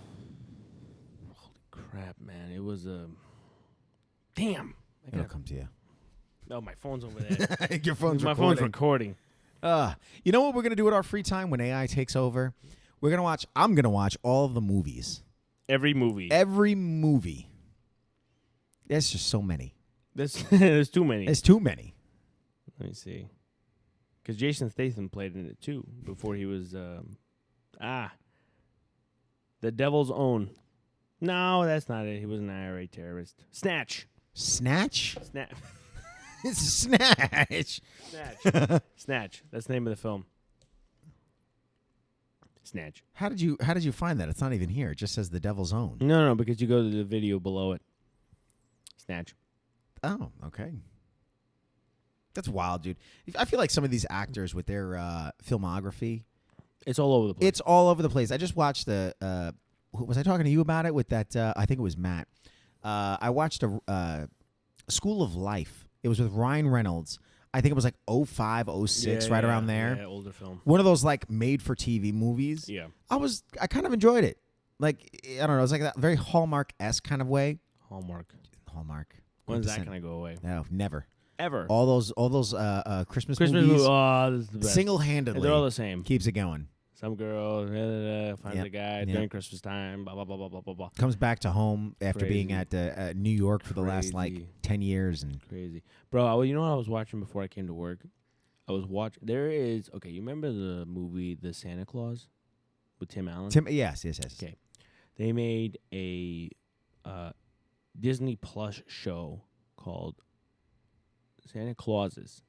crap, man! It was Damn. It'll come to you. No, my phone's over there. Your phone's recording. My phone's recording. You know what we're going to do with our free time when AI takes over? I'm going to watch all of the movies. Every movie. There's just so many. There's too many. There's too many. Let me see. Because Jason Statham played in it too before he was... The Devil's Own. No, that's not it. He was an IRA terrorist. Snatch. Snatch? Snatch. It's Snatch. Snatch. Snatch. That's the name of the film. Snatch. How did you find that? It's not even here. It just says The Devil's Own. No, because you go to the video below it. Snatch. Oh, okay. That's wild, dude. I feel like some of these actors with their filmography, It's all over the place. it's all over the place. I just watched was I talking to you about it with that? I think it was Matt. I watched a School of Life. It was with Ryan Reynolds. I think it was like 05, 06, right around there. Yeah, older film. One of those like made-for-TV movies. Yeah. I kind of enjoyed it. Like, I don't know. It was like that very Hallmark-esque kind of way. Hallmark. When's that going to go away? No, never. Ever. All those Christmas movies. Oh, this is the best. Single-handedly. They're all the same. Keeps it going. Some girl finds a guy during Christmas time. Blah blah blah blah blah blah blah. Comes back to home after being at New York for the last like 10 years and crazy, bro. You know what I was watching before I came to work? I was watching. You remember the movie The Santa Claus with Tim Allen? Yes. Okay, they made a Disney Plus show called Santa Clauses.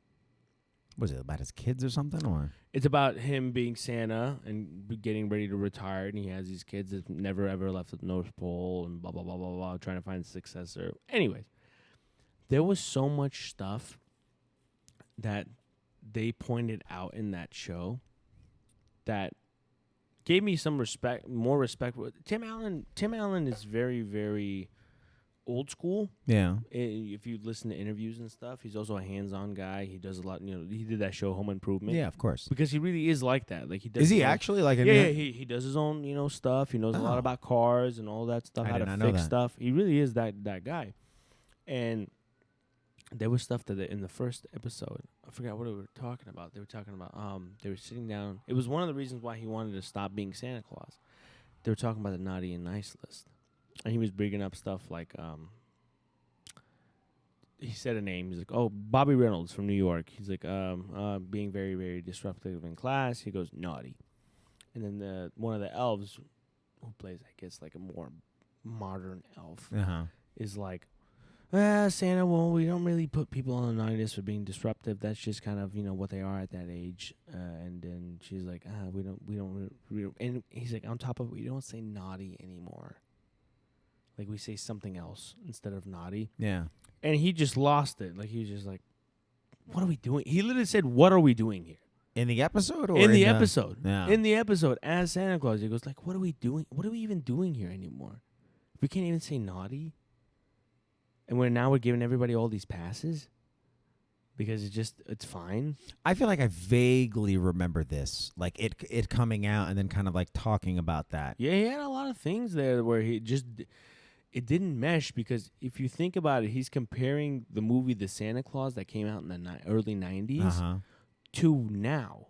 Was it about his kids or something, or? It's about him being Santa and getting ready to retire, and he has these kids that never ever left the North Pole and blah blah blah blah blah, trying to find a successor. Anyways, there was so much stuff that they pointed out in that show that gave me some respect, more respect. Tim Allen is very, very old school. Yeah. If you listen to interviews and stuff, he's also a hands-on guy. He does a lot. He did that show Home Improvement. Yeah, of course. Because he really is like that. Like he does. Is he actually like? He does his own stuff. He knows a lot about cars and all that stuff. How to fix stuff. He really is that guy. And there was stuff that in the first episode, I forgot what we were talking about. They were talking about they were sitting down. It was one of the reasons why he wanted to stop being Santa Claus. They were talking about the naughty and nice list. And he was bringing up stuff like, he said a name. He's like, oh, Bobby Reynolds from New York. He's like, being very, very disruptive in class. He goes, naughty. And then one of the elves, who plays, I guess, like a more modern elf, is like, Santa, well, we don't really put people on the naughty list for being disruptive. That's just kind of, what they are at that age. And then she's like, we don't, and he's like, on top of it, we don't say naughty anymore. Like, we say something else instead of naughty. Yeah. And he just lost it. Like, he was just like, what are we doing? He literally said, what are we doing here? In the episode? Or in the episode. Yeah. In the episode, as Santa Claus, he goes like, what are we doing? What are we even doing here anymore? We can't even say naughty. And we're giving everybody all these passes because it's fine. I feel like I vaguely remember this. Like, it coming out and then kind of like talking about that. Yeah, he had a lot of things there where it didn't mesh because if you think about it, he's comparing the movie The Santa Claus that came out in the early 90s to now.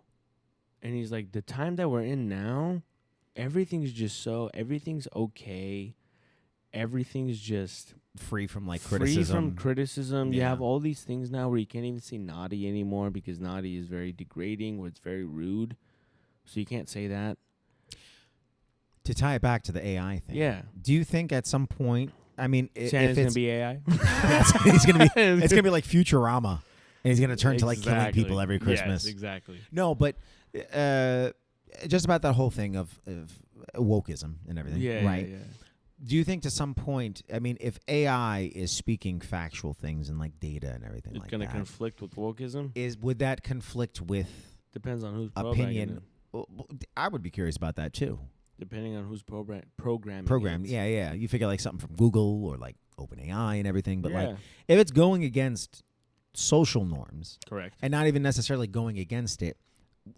And he's like, the time that we're in now, everything's okay. Everything's just free from criticism. Yeah. You have all these things now where you can't even say naughty anymore because naughty is very degrading, or it's very rude. So you can't say that. To tie it back to the AI thing. Yeah. Do you think at some point, I mean, Santa's going to be AI? it's going to be like Futurama, and he's going to turn to like killing people every Christmas. Yes, exactly. No, but just about that whole thing of wokeism and everything, right? Yeah. Do you think to some point, I mean, if AI is speaking factual things and like data and everything it's like going that, to conflict with wokeism? Would that conflict with depends on whose opinion? I would be curious about that too. Depending on who's programming. Programmed, yeah. You figure like something from Google or like OpenAI and everything, but like Yeah. if it's going against social norms, Correct. and not even necessarily going against it,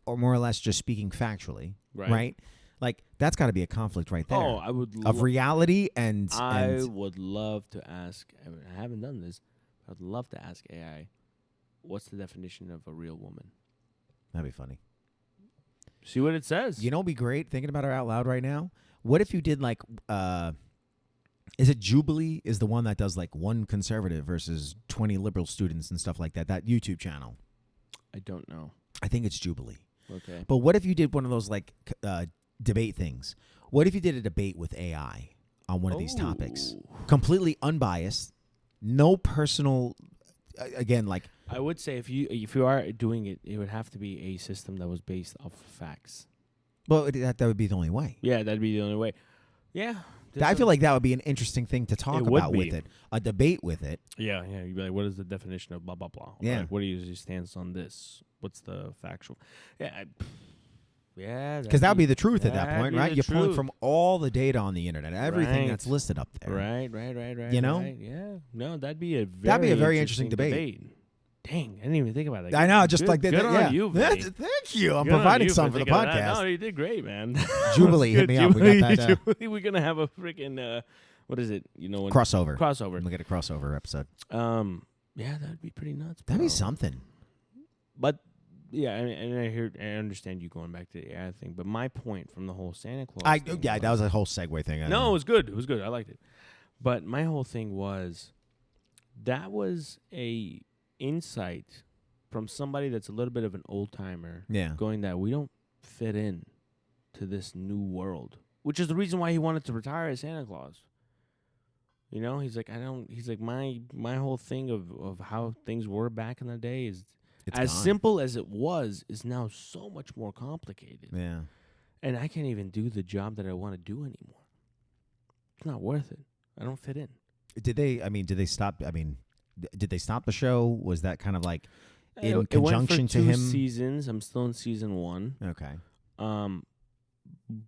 or more or less just speaking factually, right? Like that's got to be a conflict right there. Oh, I would of reality and I would love to ask. I haven't done this. But I'd love to ask AI, what's the definition of a real woman? That'd be funny. See what it says. You know, it'd be great thinking about it out loud right now. What if you did like, is it Jubilee? Is the one that does like one conservative versus 20 liberal students and stuff like that? That YouTube channel. I don't know. I think it's Jubilee. Okay. But what if you did one of those like debate things? What if you did a debate with AI? on one of these topics. Oh. Completely unbiased, no personal. Again, like I would say if you are doing it, it would have to be a system that was based off of facts. well, that would be the only way. Yeah, that'd be the only way. Yeah. I feel like that would be an interesting thing to talk It would about be. with it, a debate with it. Yeah. You'd be like, what is the definition of blah, blah, blah? Or Yeah. like, what is your stance on this? What's the factual? Yeah. Yeah. Because that would be the truth at that that'd point, be right? the You're pulling truth. from all the data on the internet, everything Right. that's listed up there. Right. You know? Right. Yeah. No, that'd be a very interesting debate. Dang, I didn't even think about that. I know, just Good- like that. good on yeah. you, buddy. Thank you. I'm Good on providing you some for the thinking of that. podcast. No, you did great, man. Jubilee, hit Good. me up. We got that Jubilee, we're gonna have a freaking what is it? You know, when crossover. crossover. We'll get a crossover episode. Yeah, that'd be pretty nuts. That'd be bro. something. But yeah, I understand you going back to the ad thing. But my point from the whole Santa Claus. thing That was a whole segue thing. No, it was good. It was good. I liked it. But my whole thing was that was a insight from somebody that's a little bit of an old timer. Yeah. Going that we don't fit in to this new world, which is the reason why he wanted to retire as Santa Claus. You know, he's like, he's like, my whole thing of how things were back in the day is It's as gone. simple as it was is now so much more complicated. Yeah. And I can't even do the job that I want to do anymore. It's not worth it. I don't fit in. Did they stop? Did they stop the show? Was that kind of like in It went conjunction for to 2 him? seasons. I'm still in season 1. Okay.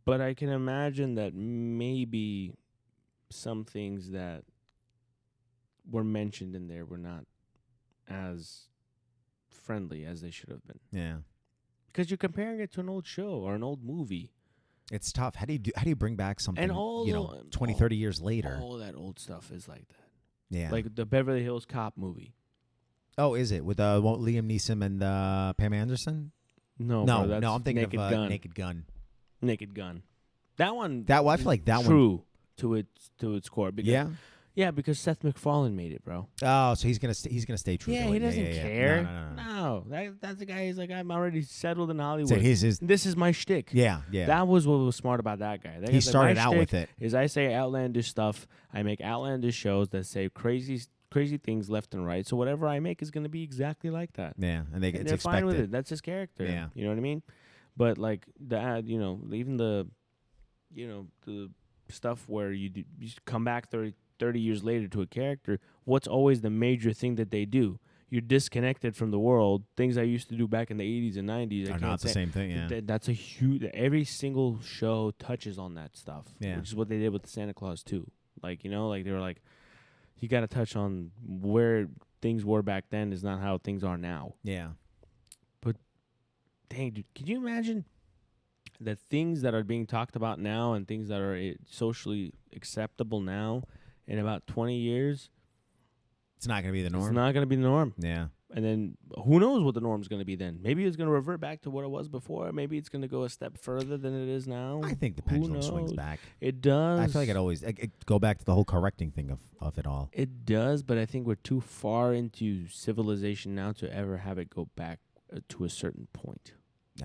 But I can imagine that maybe some things that were mentioned in there were not as friendly as they should have been. Yeah. Because you're comparing it to an old show or an old movie. It's tough. How do you bring back something, And all 20, 30 years later? All that old stuff is like that. Yeah. Like the Beverly Hills Cop movie. Oh, is it with Liam Neeson and Pam Anderson? No, No, bro, that's no. I'm thinking Naked of Gun. Naked Gun. Naked Gun. That one. I feel like that one. true to its core. Because, Yeah. Yeah, because Seth MacFarlane made it, bro. Oh, so he's gonna stay true. Yeah, to he it. doesn't Yeah. care. No. That's the guy. He's like, I'm already settled in Hollywood. So his This is my shtick. yeah. That was what was smart about that guy. That He guy's like, started my out shtick with it. Is I say outlandish stuff. I make outlandish shows that say crazy things left and right. So whatever I make is going to be exactly like that. Yeah, and And it's they're fine with expected. it. That's his character. Yeah. You know what I mean? But like the ad, even the stuff where you come back 30 years later to a character, what's always the major thing that they do? You're disconnected from the world. Things I used to do back in the 80s and 90s. I Are can't not the say. same thing. Yeah. That's a huge. Every single show touches on that stuff. Yeah. Which is what they did with the Santa Claus too. Like they were like, you got to touch on where things were back then is not how things are now. Yeah. Dang, dude, can you imagine the things that are being talked about now and things that are socially acceptable now in about 20 years? It's not gonna be the norm. It's not going to be the norm. Yeah. And then who knows what the norm's going to be then? Maybe it's going to revert back to what it was before. Maybe it's going to go a step further than it is now. I think the Who pendulum swings knows? back. It does. I feel like it go back to the whole correcting thing of it all. It does, but I think we're too far into civilization now to ever have it go back to a certain point.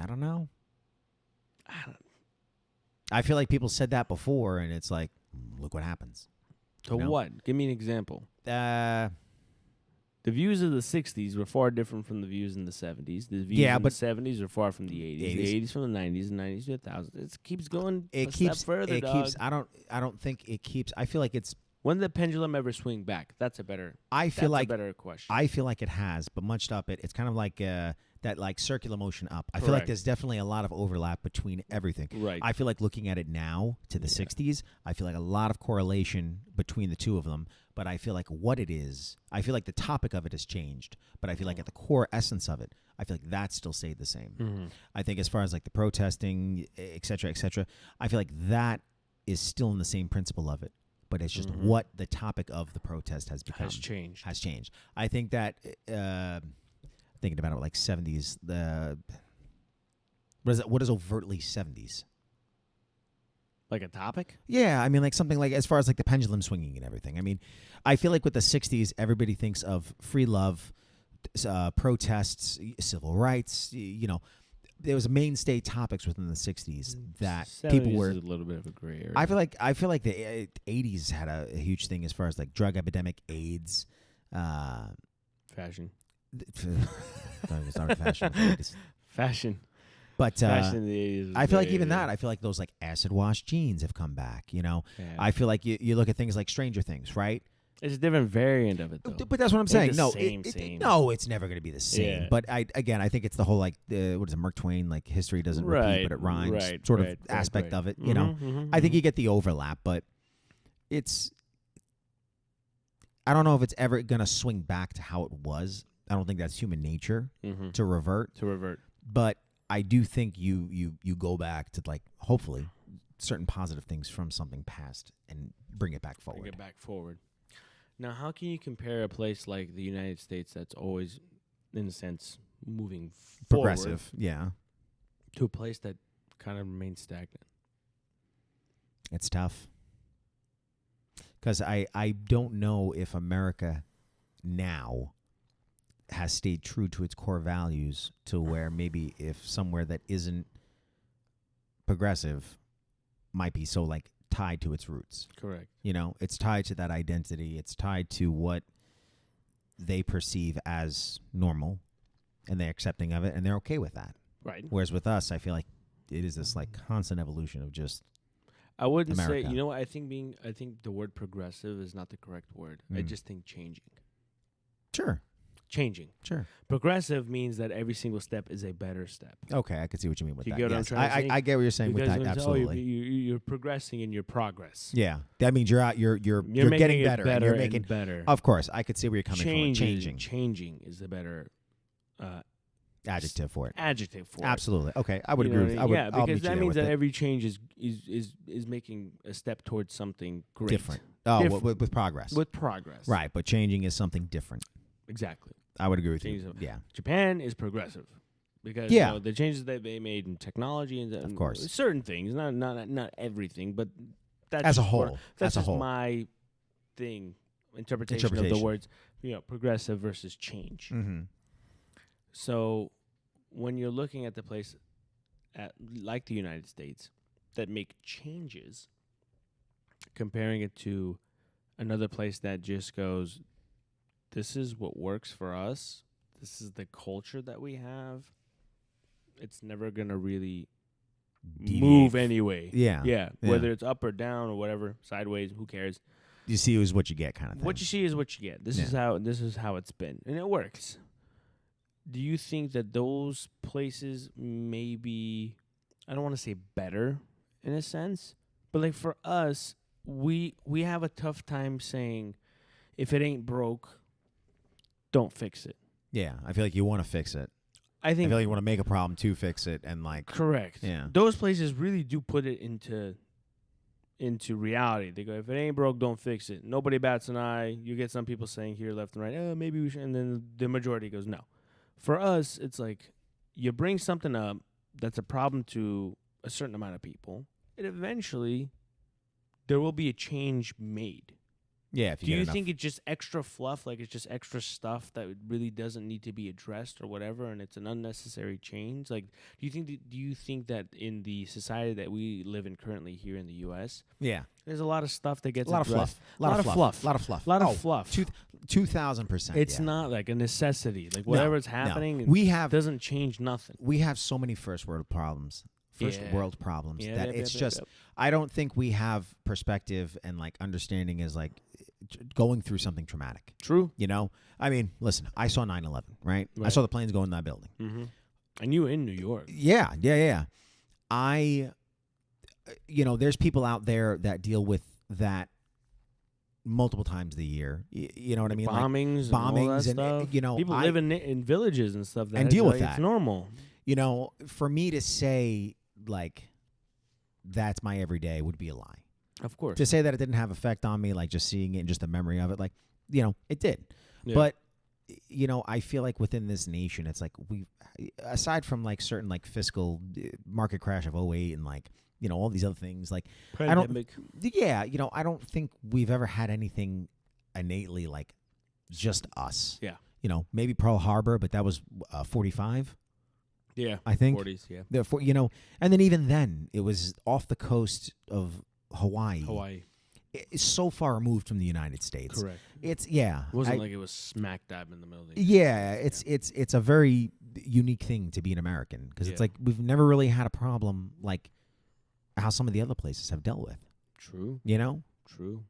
I don't know. I don't I feel like people said that before, and it's like, look what happens. To No. what? Give me an example. Uh, The views of the 60s were far different from the views in the 70s. The views Yeah, in but the 70s are far from the 80s. 80s. The 80s from the 90s, and 90s to the 1000s. It keeps going it a keeps. step further, It dog. keeps. I don't think it keeps. I feel like it's. When did the pendulum ever swing back? That's a better I feel like a better question. I feel like it has, but munched up it's kind of like that like circular motion up. I feel like Correct. there's definitely a lot of overlap between everything. Right. I feel like looking at it now to the 60s, I feel like a lot of correlation between the two of them, but I feel like what it is, I feel like the topic of it has changed, but I feel like at the core essence of it, I feel like that still stayed the same. Mm-hmm. I think as far as like the protesting, et cetera, I feel like that is still in the same principle of it, but it's just what the topic of the protest has become. Has changed. I think that thinking about it like 70s, what is overtly 70s? Like a topic? Yeah, I mean like something like as far as like the pendulum swinging and everything. I mean, I feel like with the 60s, everybody thinks of free love, protests, civil rights, there was mainstay topics within the 60s that people 70s were. is a little bit of a gray area. I feel like the 80s had a huge thing as far as like drug epidemic, AIDS, fashion. it's not fashion, Fashion. but Fashion in the 80s. I feel like even that. I feel like those like acid wash jeans have come back. You know, Yeah. I feel like you look at things like Stranger Things, right? It's a different variant of it, though. But that's what I'm saying. the No, same. no, it's never going to be the same. Yeah. But I think it's the whole like what is it, Mark Twain? Like history doesn't repeat, but it rhymes. Sort of aspect of it. You know, I think you get the overlap, but it's. I don't know if it's ever going to swing back to how it was. I don't think that's human nature to revert. But I do think you go back to like hopefully certain positive things from something past and bring it back forward. Now, how can you compare a place like the United States that's always, in a sense, moving Progressive, forward, yeah. to a place that kind of remains stagnant? It's tough. Because I don't know if America now has stayed true to its core values to where maybe if somewhere that isn't progressive might be so like tied to its roots. Correct. You know, it's tied to that identity. It's tied to what they perceive as normal and they're accepting of it and they're okay with that. Right. Whereas with us, I feel like it is this like constant evolution of just I wouldn't America. say, you know what, I think the word progressive is not the correct word. I just think changing. Changing. Sure. Progressive means that every single step is a better step. Okay, I can see what you mean with Do you that. get what I'm Yes. trying to say? I get what you're saying with Because that. when you say, Absolutely. you're progressing in your progress. Yeah, that means you're out. You're making getting it better. And better you're and making better. Of course, I could see where you're coming from. Changing Changing is the better adjective for it. adjective for it. Absolutely. Okay, I would You know agree. what With, I I mean? would. I'll because meet you that there means with that it. every change is making a step towards something great. Different. Oh, Different. with progress. With progress. Right, but changing is something different. Exactly. I would agree with Change you. of- Yeah. Japan is progressive because Yeah. you know, the changes that they made in technology and Of course. certain things, not everything, but that's As a just whole. that's As a just whole. my thing interpretation of the words, you know, progressive versus change. Mm-hmm. So when you're looking at the place at like the United States that make changes, comparing it to another place that just goes, this is what works for us. This is the culture that we have. It's never going to really move anyway. Yeah. Whether it's up or down or whatever, sideways, who cares? You see, is what you get, kind of thing. What you see is what you get. This is how it's been, and it works. Do you think that those places may be, I don't want to say better in a sense, but like for us, we have a tough time saying, if it ain't broke, don't fix it. Yeah, I feel like you want to fix it. I I feel like you want to make a problem to fix it, and like correct. Yeah. Those places really do put it into reality. They go, if it ain't broke, don't fix it. Nobody bats an eye. You get some people saying here, left and right, oh, maybe we should, and then the majority goes, no. For us, it's like you bring something up that's a problem to a certain amount of people, and eventually there will be a change made. Yeah. If you Do get you enough. think it's just extra fluff, like it's just extra stuff that really doesn't need to be addressed or whatever, and it's an unnecessary change? Like, do you think that in the society that we live in currently here in the U.S., Yeah. there's a lot of stuff that gets A lot of addressed? fluff. A lot of fluff. A lot of fluff. 2,000%. It's yeah. not like a necessity. Like whatever's No. happening, We have doesn't change nothing. we have so many first world problems Yeah. that it's just I don't think we have perspective and like understanding is like going through something traumatic. True. You know, I mean, listen, I saw 9/11, right? I Right. saw the planes go in that building. Mm-hmm. And you in New York? Yeah. There's people out there that deal with that multiple times a year. You know what I mean? Bombings, like and all that and stuff. people live in villages and stuff that and deal with like, that. It's normal. You know, for me to say like that's my everyday would be a lie. Of course. To say that it didn't have effect on me, like just seeing it and just the memory of it, like, you know, it did. Yeah. But, you know, I feel like within this nation, it's like aside from like certain like fiscal market crash of '08 and like, you know, all these other things, like, Pandemic. I don't think we've ever had anything innately like just us. Yeah. You know, maybe Pearl Harbor, but that was 45. Yeah. I think. 40s, yeah. Therefore, and then even then, it was off the coast of Hawaii. It's so far removed from the United States. Correct. It's It wasn't like it was smack dab in the middle of the United States. It's a very unique thing to be an American because it's like we've never really had a problem like how some of the other places have dealt with. True. True.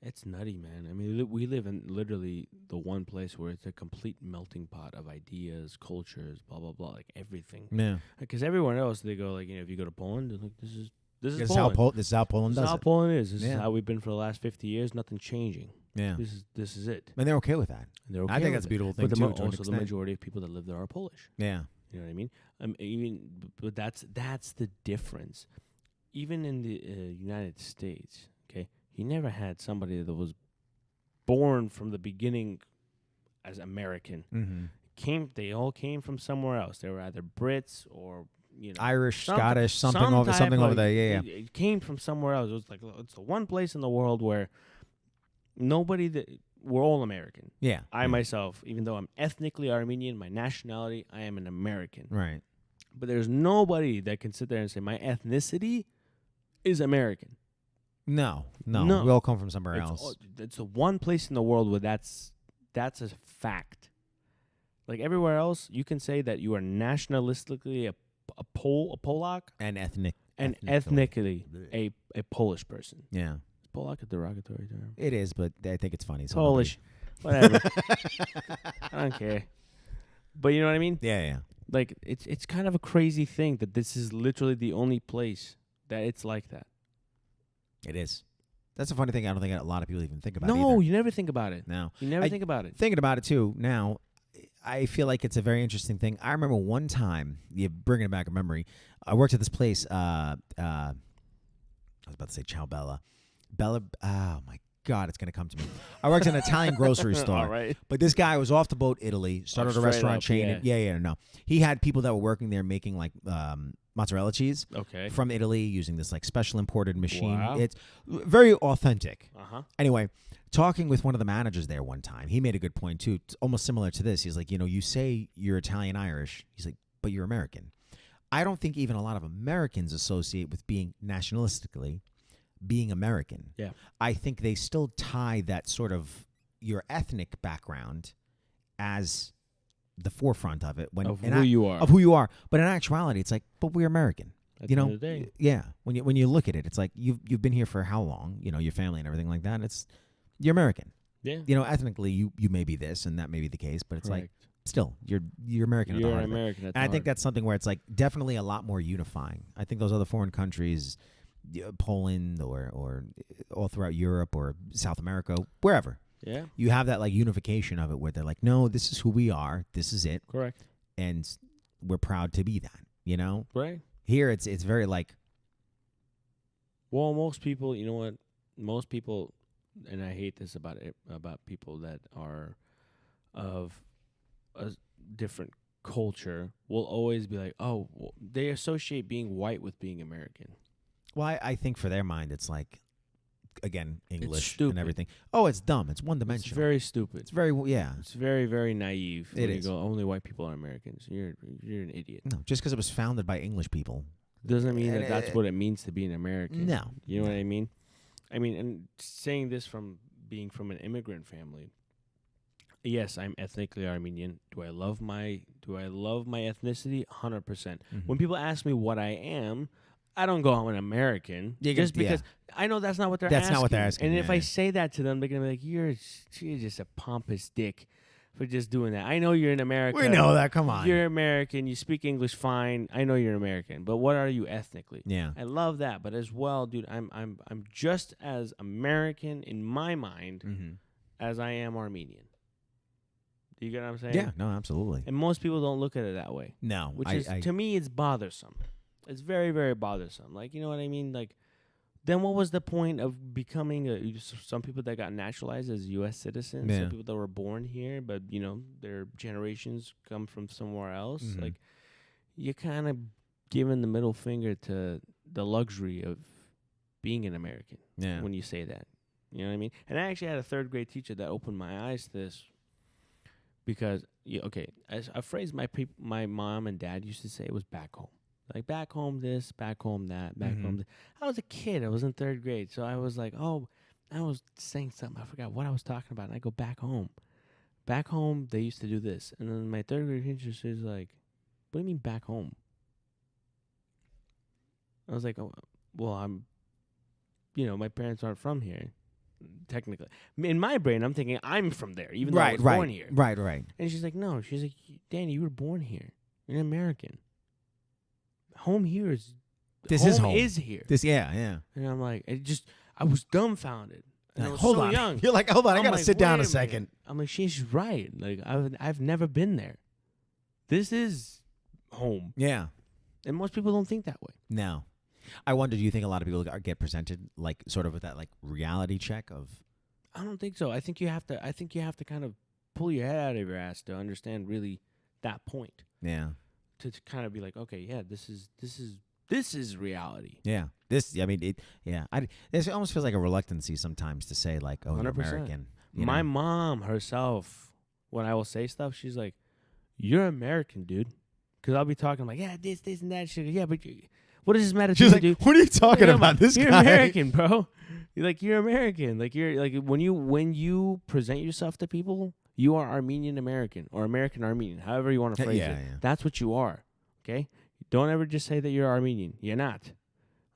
It's nutty, man. I mean, we live in literally the one place where it's a complete melting pot of ideas, cultures, blah blah blah, like everything. Yeah. Because everyone else, they go like, if you go to Poland, they're like, this is This is Poland. This is how Poland does it. This is how Poland is. This is how we've been for the last 50 years. Nothing changing. Yeah. This is it. And they're okay with that. And they're okay. I think that's a beautiful thing too. Also, the majority of people that live there are Polish. Yeah. You know what I mean? But that's the difference. Even in the United States, okay, you never had somebody that was born from the beginning as American. Mm-hmm. They all came from somewhere else. They were either Brits or Irish, Scottish, something over there. Yeah. It came from somewhere else. It was like it's the one place in the world where we're all American. Yeah. I myself, even though I'm ethnically Armenian, my nationality, I am an American. Right. But there's nobody that can sit there and say my ethnicity is American. No. We all come from somewhere else. It's the one place in the world where that's a fact. Like everywhere else, you can say that you are nationalistically a Polak and ethnically a Polish person. Yeah. Is Polak a derogatory term? It is, but I think it's funny. Polish. Whatever. I don't care. But you know what I mean? Yeah. Like it's kind of a crazy thing that this is literally the only place that it's like that. It is. That's a funny thing. I don't think a lot of people even think about. No, either. you never think about it. No, you never think about it. Thinking about it too now, I feel like it's a very interesting thing. I remember one time, you're bringing back a memory. I worked at this place. I was about to say Ciao Bella. Oh my God, it's gonna come to me. I worked in an Italian grocery store. All right. But this guy was off the boat, Italy. Started a restaurant chain. No. He had people that were working there making like mozzarella cheese. Okay. From Italy, using this like special imported machine. Wow. It's very authentic. Anyway, talking with one of the managers there one time, he made a good point too. It's almost similar to this. He's like, you say you're Italian Irish. He's like, but you're American. I don't think even a lot of Americans associate with being nationalistically being American. Yeah. I think they still tie that sort of your ethnic background as the forefront of it of who you are. But in actuality, it's like, but we're American. At the end of the day. Yeah. When you look at it, it's like you've been here for how long? Your family and everything like that. You're American. Yeah. Ethnically, you may be this and that may be the case, but it's like still you're American. You're at the heart American. and I think that's something where it's like definitely a lot more unifying. I think those other foreign countries, Poland or all throughout Europe or South America, wherever. Yeah. You have that like unification of it where they're like, no, this is who we are. This is it. Correct. And we're proud to be that, Right. Here it's very like. Well, most people, you know what? Most people, and I hate this about people that are of a different culture, will always be like, oh, well, they associate being white with being American. Well, I think for their mind, it's like, again, English stupid. and everything. Oh, it's dumb. It's one-dimensional. It's very stupid. It's very, yeah. It's very, very naive. It is. You go, only white people are Americans. You're an idiot. No, just because it was founded by English people. Doesn't mean that that's what it means to be an American. No. You know what I mean? I mean, and saying this from being from an immigrant family, yes, I'm ethnically Armenian. Do I love my ethnicity? 100%. Mm-hmm. When people ask me what I am, I don't go, I'm an American. Just because I know that's not what they're asking. That's not what they're asking. And if I say that to them, they're going to be like, you're just a pompous dick for just doing that. I know you're in America. We know that. Come on. You're American. You speak English fine. I know you're American. But what are you ethnically? Yeah. I love that. But as well, dude, I'm just as American in my mind as I am Armenian. Do you get what I'm saying? Yeah. No, absolutely. And most people don't look at it that way. No. Which is, to me, it's bothersome. It's very, very bothersome. Like, you know what I mean? Like, then what was the point of becoming some people that got naturalized as U.S. citizens, some people that were born here, but, their generations come from somewhere else? Mm-hmm. Like, you're kind of giving the middle finger to the luxury of being an American when you say that. You know what I mean? And I actually had a third grade teacher that opened my eyes to this because, okay, as a phrase my mom and dad used to say was back home. Like back home this, back home that, back home. I was a kid. I was in 3rd grade, so I was like, oh, I was saying something. I forgot what I was talking about. And I go back home. Back home, they used to do this, and then my 3rd grade teacher says like, "What do you mean back home?" I was like, "Oh, well, my parents aren't from here." Technically, in my brain, I'm thinking I'm from there, even though I was born here. Right. And she's like, "No." She's like, "Danny, you were born here. You're an American. Home here is home is here." Yeah. And I'm like, I was dumbfounded. And I was hold so on. young. You're like, hold on. I gotta like, sit down wait a second. minute. I'm like, she's right. Like I've never been there. This is home. Yeah. And most people don't think that way. No. I wonder, do you think a lot of people get presented like sort of with that like reality check of? I don't think so. I think you have to kind of pull your head out of your ass to understand really that point. Yeah. To kind of be like, okay, yeah, this is reality. Yeah. It almost feels like a reluctancy sometimes to say like, oh, you're 100%. American. My mom herself, when I will say stuff, she's like, "You're American, dude." Because I'll be talking like, yeah, this, and that. She's like, yeah, but what does this matter to She's you, like, dude? what are you talking about? This you're guy. American, bro. You're American. Like you're like when you present yourself to people, you are Armenian American or American Armenian, however you want to phrase it. Yeah. That's what you are. Okay? Don't ever just say that you're Armenian. You're not.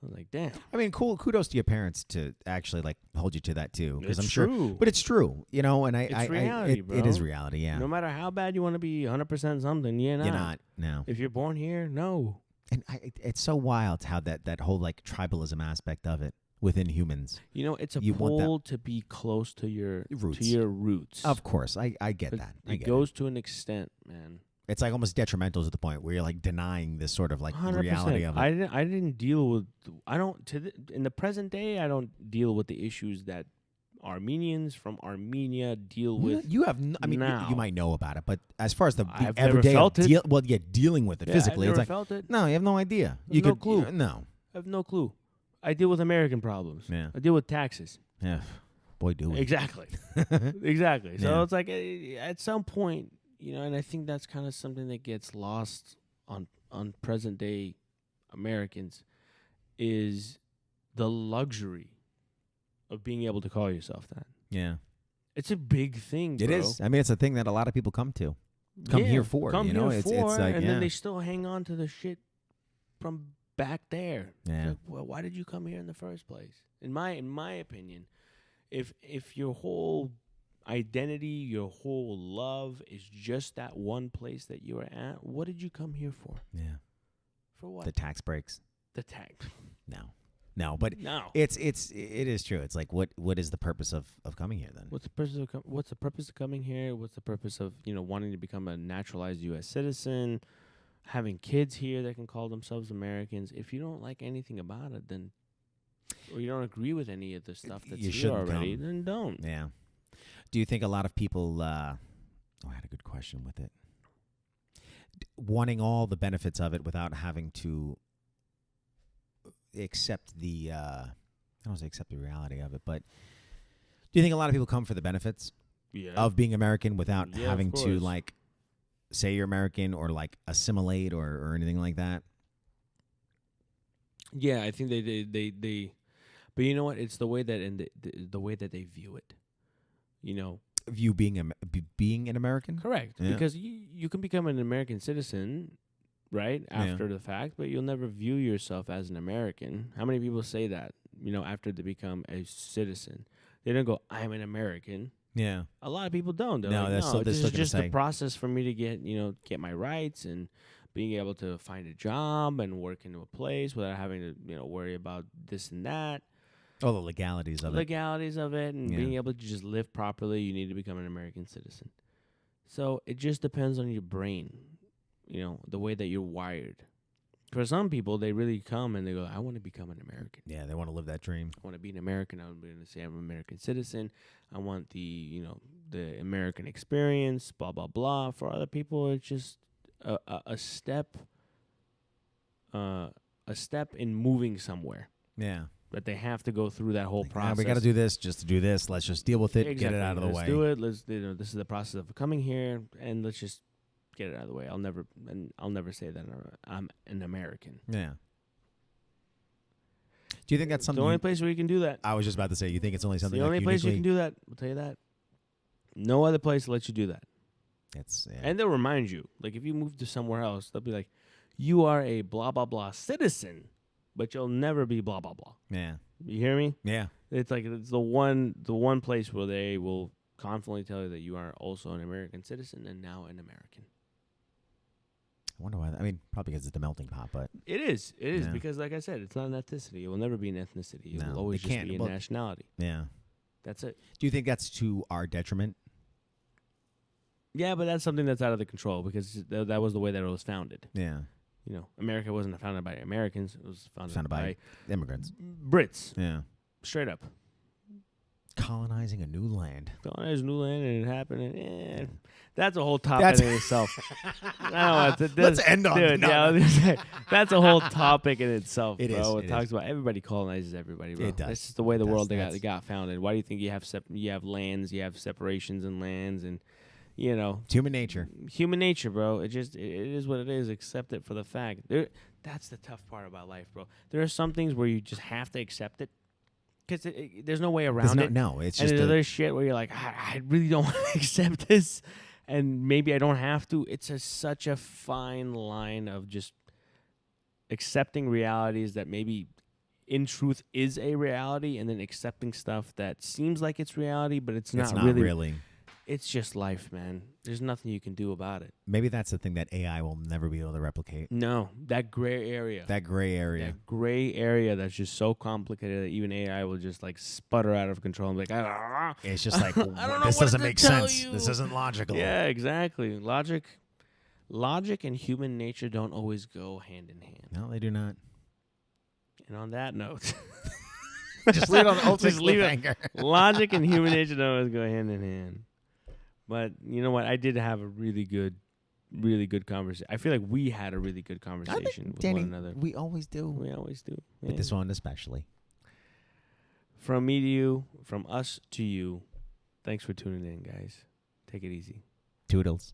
I was like, damn. I mean, cool. Kudos to your parents to actually like hold you to that too, because I'm sure. True. But it's true, and It's reality, bro. It is reality. Yeah. No matter how bad you want to be 100% something, you're not. You're not. No. If you're born here, no. And it's so wild how that whole like tribalism aspect of it within humans. It's a You want that- pull to be close to your Roots. roots. Of course, I get that. I It get goes to an extent, man. It's like almost detrimental to the point where you're like denying this sort of like 100%. reality of it. I didn't deal with. I don't in the present day. I don't deal with the issues that Armenians from Armenia deal with. You have, I mean, now. you might know about it, but as far as the I've never everyday, felt it. dealing with it physically, I've it's never like felt it. no, you have no idea. You no could, clue. No. I have no clue. I deal with American problems. Yeah. I deal with taxes. Yeah. Boy, do we. Exactly. Exactly. So Yeah. it's like at some point, and I think that's kind of something that gets lost on present day Americans is the luxury of being able to call yourself that. Yeah. It's a big thing, bro. It is. I mean, it's a thing that a lot of people come to. Come here for, Come you know? here It's for, like, and yeah. then they still hang on to the shit from back there. Yeah. It's like, well, why did you come here in the first place? In my opinion, if your whole identity, your whole love is just that one place that you are at, what did you come here for? Yeah. For what? The tax breaks. The tax. No, but No. it is true. It's like what is the purpose of coming here then? What's the purpose of coming here? What's the purpose of wanting to become a naturalized U.S. citizen, having kids here that can call themselves Americans? If you don't like anything about it, then, or you don't agree with any of the stuff that's You here shouldn't already, come. then don't. Yeah. Do you think a lot of people? I had a good question with it. Wanting all the benefits of it without having to accept the I don't want to say accept the reality of it, but do you think a lot of people come for the benefits of being American without Yeah, having of to course. like say you're American or like assimilate or anything like that? Yeah, I think they but you know what? It's the way that the way that they view it. View being an American? Correct. Yeah. Because you can become an American citizen, right, after the fact, but you'll never view yourself as an American. How many people say that, after they become a citizen? They don't go, I'm an American. Yeah. A lot of people don't. They're No, like, they're still this is gonna just say- the process for me to get my rights and being able to find a job and work into a place without having to, worry about this and that. All the legalities of it. Legalities of it and Yeah. being able to just live properly, you need to become an American citizen. So it just depends on your brain, the way that you're wired. For some people, they really come and they go, I want to become an American. Yeah, they want to live that dream. I want to be an American. I want to say I'm an American citizen. I want the American experience, blah, blah, blah. For other people, it's just a step in moving somewhere. Yeah. That they have to go through that whole process. We got to do this just to do this. Let's just deal with it. Exactly. Get it out of the way. Let's do it. This is the process of coming here, and let's just get it out of the way. I'll never say that I'm an American. Yeah. Do you think that's something? The only place where you can do that. I was just about to say, you think it's only something. The only place you can do that. I'll tell you that. No other place lets you do that. And they'll remind you. Like if you move to somewhere else, they'll be like, "You are a blah blah blah citizen, but you'll never be blah blah blah." Yeah. You hear me? Yeah. It's like it's the one place where they will confidently tell you that you are also an American citizen and now an American. I wonder why. I mean, probably because it's the melting pot, but it is because, like I said, it's not an ethnicity. It will never be an ethnicity. It will always just be a nationality. Yeah, that's it. Do you think that's to our detriment? Yeah, but that's something that's out of the control because that was the way that it was founded. Yeah, America wasn't founded by Americans. It was founded by immigrants, Brits. Yeah, straight up. Colonizing a new land. Colonizing a new land, and it happened. And, that's a whole topic in itself. Let's end on that. That's a whole topic in itself, it bro. It talks about everybody colonizes everybody, bro. It does. That's just the way the world got founded. Why do you think you have lands, you have separations in lands, and it's human nature. Human nature, bro. It is what it is. Accept it for the fact. That's the tough part about life, bro. There are some things where you just have to accept it. Because there's no way around it. No, it's and just there's shit where you're like, I really don't want to accept this, and maybe I don't have to. It's such a fine line of just accepting realities that maybe in truth is a reality, and then accepting stuff that seems like it's reality, but it's not really. It's just life, man. There's nothing you can do about it. Maybe that's the thing that AI will never be able to replicate. No, that gray area. That gray area that's just so complicated that even AI will just like sputter out of control and be like, it's just like, this doesn't make sense. This isn't logical. Yeah, exactly. Logic and human nature don't always go hand in hand. No, they do not. And on that note, just leave it on the ultimate cliffhanger. Logic and human nature don't always go hand in hand. But you know what? I did have a really good conversation. I feel like we had a really good conversation with one another. We always do. Yeah. But this one especially. From me to you, from us to you, thanks for tuning in, guys. Take it easy. Toodles.